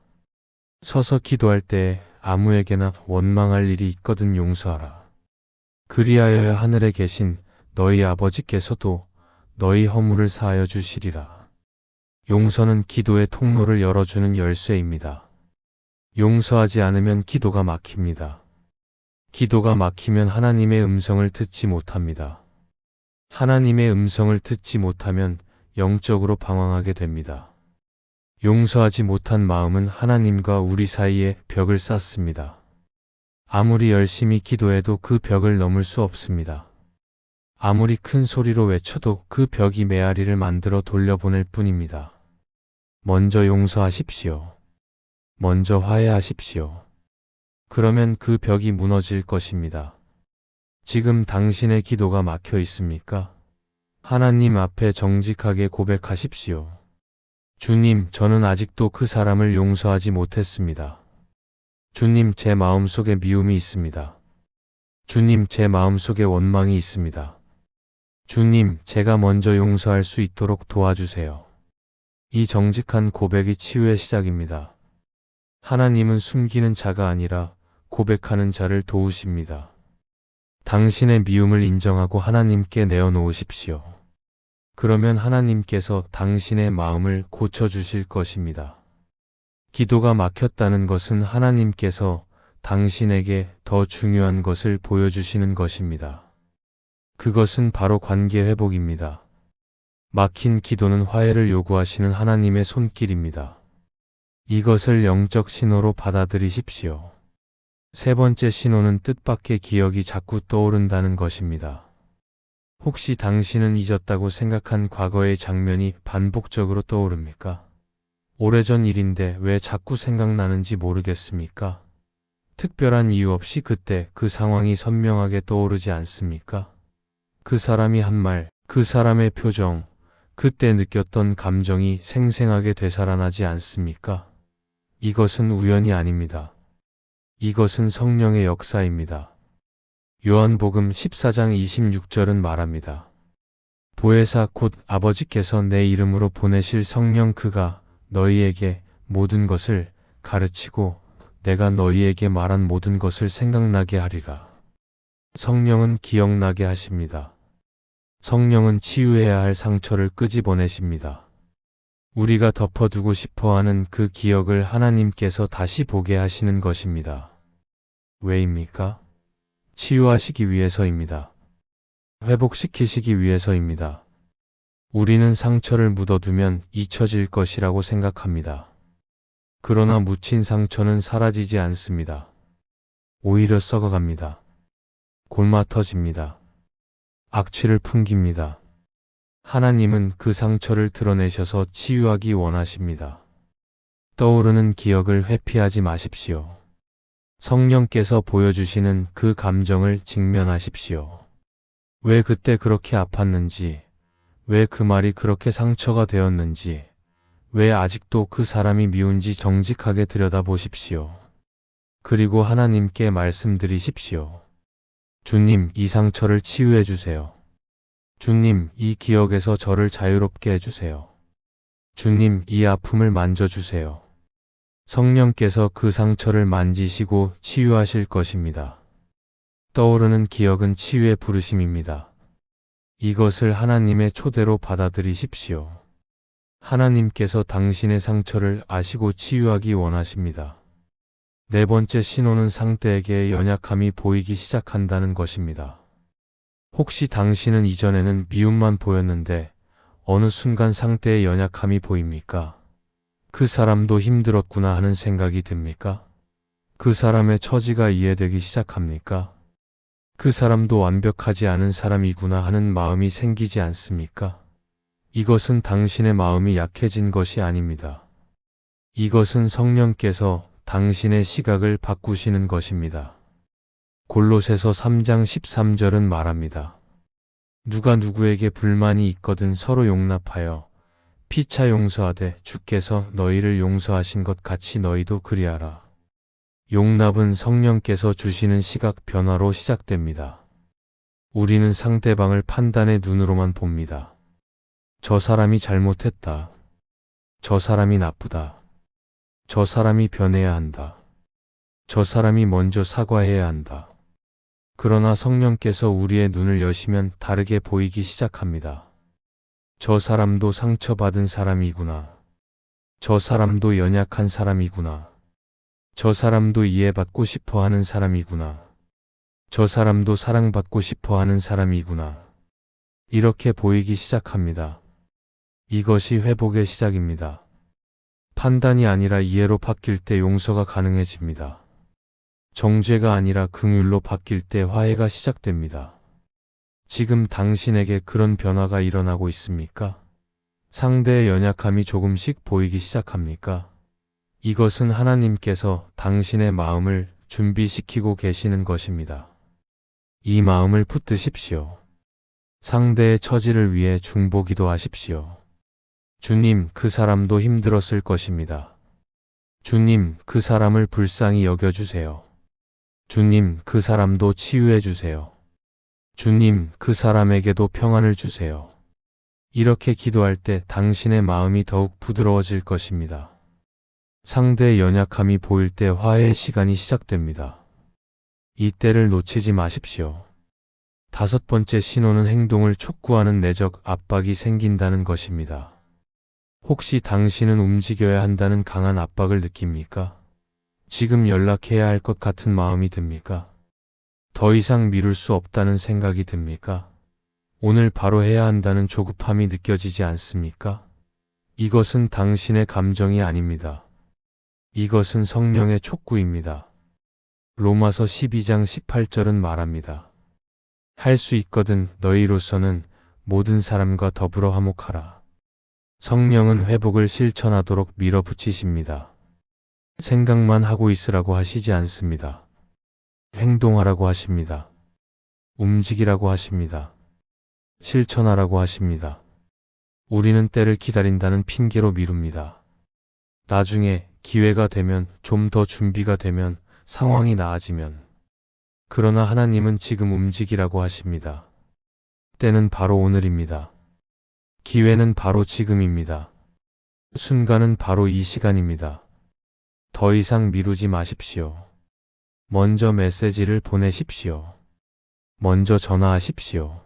A: 서서 기도할 때에 아무에게나 원망할 일이 있거든 용서하라. 그리하여 하늘에 계신 너희 아버지께서도 너희 허물을 사하여 주시리라. 용서는 기도의 통로를 열어주는 열쇠입니다. 용서하지 않으면 기도가 막힙니다. 기도가 막히면 하나님의 음성을 듣지 못합니다. 하나님의 음성을 듣지 못하면 영적으로 방황하게 됩니다. 용서하지 못한 마음은 하나님과 우리 사이에 벽을 쌓습니다. 아무리 열심히 기도해도 그 벽을 넘을 수 없습니다. 아무리 큰 소리로 외쳐도 그 벽이 메아리를 만들어 돌려보낼 뿐입니다. 먼저 용서하십시오. 먼저 화해하십시오. 그러면 그 벽이 무너질 것입니다. 지금 당신의 기도가 막혀 있습니까? 하나님 앞에 정직하게 고백하십시오. 주님, 저는 아직도 그 사람을 용서하지 못했습니다. 주님, 제 마음속에 미움이 있습니다. 주님, 제 마음속에 원망이 있습니다. 주님, 제가 먼저 용서할 수 있도록 도와주세요. 이 정직한 고백이 치유의 시작입니다. 하나님은 숨기는 자가 아니라 고백하는 자를 도우십니다. 당신의 미움을 인정하고 하나님께 내어놓으십시오. 그러면 하나님께서 당신의 마음을 고쳐주실 것입니다. 기도가 막혔다는 것은 하나님께서 당신에게 더 중요한 것을 보여주시는 것입니다. 그것은 바로 관계 회복입니다. 막힌 기도는 화해를 요구하시는 하나님의 손길입니다. 이것을 영적 신호로 받아들이십시오. 세 번째 신호는 뜻밖의 기억이 자꾸 떠오른다는 것입니다. 혹시 당신은 잊었다고 생각한 과거의 장면이 반복적으로 떠오릅니까? 오래전 일인데 왜 자꾸 생각나는지 모르겠습니까? 특별한 이유 없이 그때 그 상황이 선명하게 떠오르지 않습니까? 그 사람이 한 말, 그 사람의 표정, 그때 느꼈던 감정이 생생하게 되살아나지 않습니까? 이것은 우연이 아닙니다. 이것은 성령의 역사입니다. 요한복음 14장 26절은 말합니다. 보혜사 곧 아버지께서 내 이름으로 보내실 성령 그가 너희에게 모든 것을 가르치고 내가 너희에게 말한 모든 것을 생각나게 하리라. 성령은 기억나게 하십니다. 성령은 치유해야 할 상처를 끄집어내십니다. 우리가 덮어두고 싶어하는 그 기억을 하나님께서 다시 보게 하시는 것입니다. 왜입니까? 치유하시기 위해서입니다. 회복시키시기 위해서입니다. 우리는 상처를 묻어두면 잊혀질 것이라고 생각합니다. 그러나 묻힌 상처는 사라지지 않습니다. 오히려 썩어갑니다. 골마터집니다. 악취를 풍깁니다. 하나님은 그 상처를 드러내셔서 치유하기 원하십니다. 떠오르는 기억을 회피하지 마십시오. 성령께서 보여주시는 그 감정을 직면하십시오. 왜 그때 그렇게 아팠는지, 왜 그 말이 그렇게 상처가 되었는지, 왜 아직도 그 사람이 미운지 정직하게 들여다보십시오. 그리고 하나님께 말씀드리십시오. 주님, 이 상처를 치유해 주세요. 주님, 이 기억에서 저를 자유롭게 해주세요. 주님, 이 아픔을 만져주세요. 성령께서 그 상처를 만지시고 치유하실 것입니다. 떠오르는 기억은 치유의 부르심입니다. 이것을 하나님의 초대로 받아들이십시오. 하나님께서 당신의 상처를 아시고 치유하기 원하십니다. 네 번째 신호는 상대에게 연약함이 보이기 시작한다는 것입니다. 혹시 당신은 이전에는 미움만 보였는데 어느 순간 상대의 연약함이 보입니까? 그 사람도 힘들었구나 하는 생각이 듭니까? 그 사람의 처지가 이해되기 시작합니까? 그 사람도 완벽하지 않은 사람이구나 하는 마음이 생기지 않습니까? 이것은 당신의 마음이 약해진 것이 아닙니다. 이것은 성령께서 당신의 시각을 바꾸시는 것입니다. 골로새서 3장 13절은 말합니다. 누가 누구에게 불만이 있거든 서로 용납하여 피차 용서하되 주께서 너희를 용서하신 것 같이 너희도 그리하라. 용납은 성령께서 주시는 시각 변화로 시작됩니다. 우리는 상대방을 판단의 눈으로만 봅니다. 저 사람이 잘못했다. 저 사람이 나쁘다. 저 사람이 변해야 한다. 저 사람이 먼저 사과해야 한다. 그러나 성령께서 우리의 눈을 여시면 다르게 보이기 시작합니다. 저 사람도 상처받은 사람이구나. 저 사람도 연약한 사람이구나. 저 사람도 이해받고 싶어 하는 사람이구나. 저 사람도 사랑받고 싶어 하는 사람이구나. 이렇게 보이기 시작합니다. 이것이 회복의 시작입니다. 판단이 아니라 이해로 바뀔 때 용서가 가능해집니다. 정죄가 아니라 긍휼로 바뀔 때 화해가 시작됩니다. 지금 당신에게 그런 변화가 일어나고 있습니까? 상대의 연약함이 조금씩 보이기 시작합니까? 이것은 하나님께서 당신의 마음을 준비시키고 계시는 것입니다. 이 마음을 붙드십시오. 상대의 처지를 위해 중보기도 하십시오. 주님, 그 사람도 힘들었을 것입니다. 주님, 그 사람을 불쌍히 여겨주세요. 주님, 그 사람도 치유해 주세요. 주님, 그 사람에게도 평안을 주세요. 이렇게 기도할 때 당신의 마음이 더욱 부드러워질 것입니다. 상대의 연약함이 보일 때 화해의 시간이 시작됩니다. 이때를 놓치지 마십시오. 5번째 신호는 행동을 촉구하는 내적 압박이 생긴다는 것입니다. 혹시 당신은 움직여야 한다는 강한 압박을 느낍니까? 지금 연락해야 할 것 같은 마음이 듭니까? 더 이상 미룰 수 없다는 생각이 듭니까? 오늘 바로 해야 한다는 조급함이 느껴지지 않습니까? 이것은 당신의 감정이 아닙니다. 이것은 성령의 촉구입니다. 로마서 12장 18절은 말합니다. 할 수 있거든 너희로서는 모든 사람과 더불어 화목하라. 성령은 회복을 실천하도록 밀어붙이십니다. 생각만 하고 있으라고 하시지 않습니다. 행동하라고 하십니다. 움직이라고 하십니다. 실천하라고 하십니다. 우리는 때를 기다린다는 핑계로 미룹니다. 나중에 기회가 되면, 좀 더 준비가 되면, 상황이 나아지면. 그러나 하나님은 지금 움직이라고 하십니다. 때는 바로 오늘입니다. 기회는 바로 지금입니다. 순간은 바로 이 시간입니다. 더 이상 미루지 마십시오. 먼저 메시지를 보내십시오. 먼저 전화하십시오.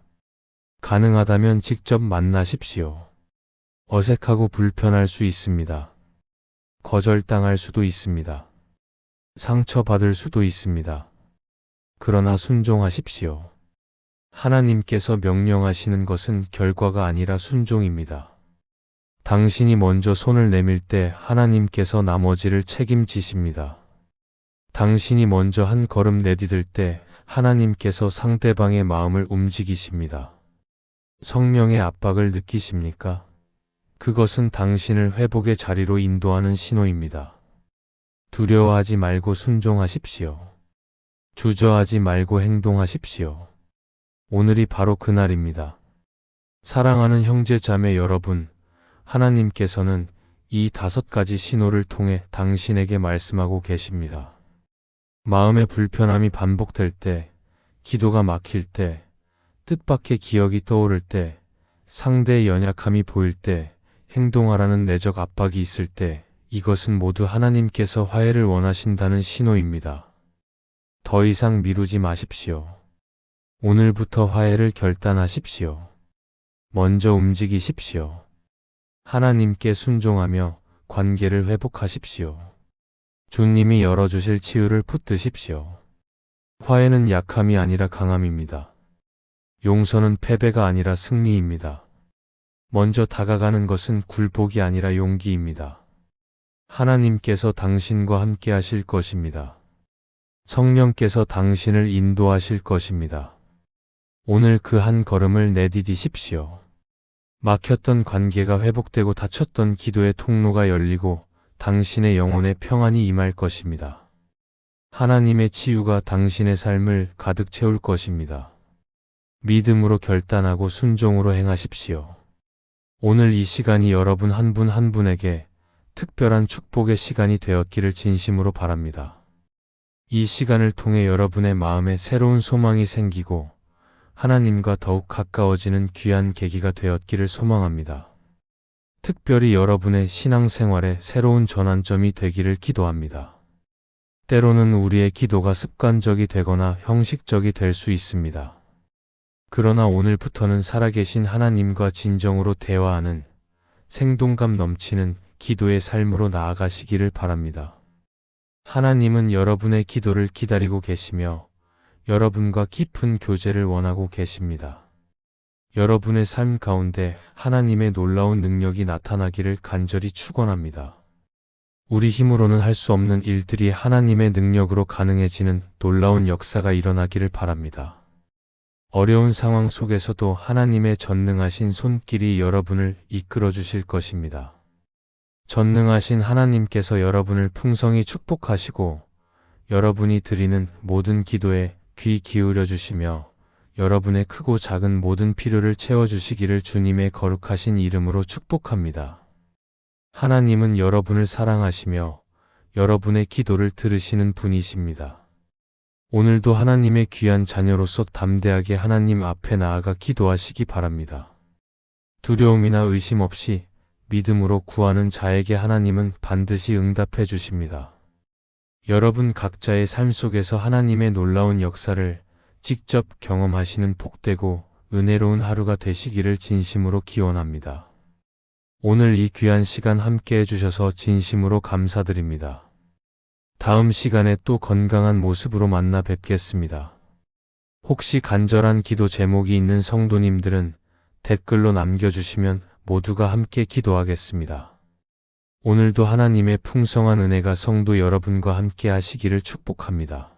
A: 가능하다면 직접 만나십시오. 어색하고 불편할 수 있습니다. 거절당할 수도 있습니다. 상처받을 수도 있습니다. 그러나 순종하십시오. 하나님께서 명령하시는 것은 결과가 아니라 순종입니다. 당신이 먼저 손을 내밀 때 하나님께서 나머지를 책임지십니다. 당신이 먼저 한 걸음 내디딜 때 하나님께서 상대방의 마음을 움직이십니다. 성령의 압박을 느끼십니까? 그것은 당신을 회복의 자리로 인도하는 신호입니다. 두려워하지 말고 순종하십시오. 주저하지 말고 행동하십시오. 오늘이 바로 그날입니다. 사랑하는 형제 자매 여러분, 하나님께서는 이 5가지 신호를 통해 당신에게 말씀하고 계십니다. 마음의 불편함이 반복될 때, 기도가 막힐 때, 뜻밖의 기억이 떠오를 때, 상대의 연약함이 보일 때, 행동하라는 내적 압박이 있을 때, 이것은 모두 하나님께서 화해를 원하신다는 신호입니다. 더 이상 미루지 마십시오. 오늘부터 화해를 결단하십시오. 먼저 움직이십시오. 하나님께 순종하며 관계를 회복하십시오. 주님이 열어주실 치유를 붙드십시오. 화해는 약함이 아니라 강함입니다. 용서는 패배가 아니라 승리입니다. 먼저 다가가는 것은 굴복이 아니라 용기입니다. 하나님께서 당신과 함께 하실 것입니다. 성령께서 당신을 인도하실 것입니다. 오늘 그 한 걸음을 내디디십시오. 막혔던 관계가 회복되고 닫혔던 기도의 통로가 열리고 당신의 영혼에 평안이 임할 것입니다. 하나님의 치유가 당신의 삶을 가득 채울 것입니다. 믿음으로 결단하고 순종으로 행하십시오. 오늘 이 시간이 여러분 한 분 한 분에게 특별한 축복의 시간이 되었기를 진심으로 바랍니다. 이 시간을 통해 여러분의 마음에 새로운 소망이 생기고 하나님과 더욱 가까워지는 귀한 계기가 되었기를 소망합니다. 특별히 여러분의 신앙생활에 새로운 전환점이 되기를 기도합니다. 때로는 우리의 기도가 습관적이 되거나 형식적이 될 수 있습니다. 그러나 오늘부터는 살아계신 하나님과 진정으로 대화하는 생동감 넘치는 기도의 삶으로 나아가시기를 바랍니다. 하나님은 여러분의 기도를 기다리고 계시며 여러분과 깊은 교제를 원하고 계십니다. 여러분의 삶 가운데 하나님의 놀라운 능력이 나타나기를 간절히 축원합니다. 우리 힘으로는 할 수 없는 일들이 하나님의 능력으로 가능해지는 놀라운 역사가 일어나기를 바랍니다. 어려운 상황 속에서도 하나님의 전능하신 손길이 여러분을 이끌어 주실 것입니다. 전능하신 하나님께서 여러분을 풍성히 축복하시고 여러분이 드리는 모든 기도에 귀 기울여 주시며 여러분의 크고 작은 모든 필요를 채워주시기를 주님의 거룩하신 이름으로 축복합니다. 하나님은 여러분을 사랑하시며 여러분의 기도를 들으시는 분이십니다. 오늘도 하나님의 귀한 자녀로서 담대하게 하나님 앞에 나아가 기도하시기 바랍니다. 두려움이나 의심 없이 믿음으로 구하는 자에게 하나님은 반드시 응답해 주십니다. 여러분 각자의 삶 속에서 하나님의 놀라운 역사를 직접 경험하시는 복되고 은혜로운 하루가 되시기를 진심으로 기원합니다. 오늘 이 귀한 시간 함께 해주셔서 진심으로 감사드립니다. 다음 시간에 또 건강한 모습으로 만나 뵙겠습니다. 혹시 간절한 기도 제목이 있는 성도님들은 댓글로 남겨주시면 모두가 함께 기도하겠습니다. 오늘도 하나님의 풍성한 은혜가 성도 여러분과 함께 하시기를 축복합니다.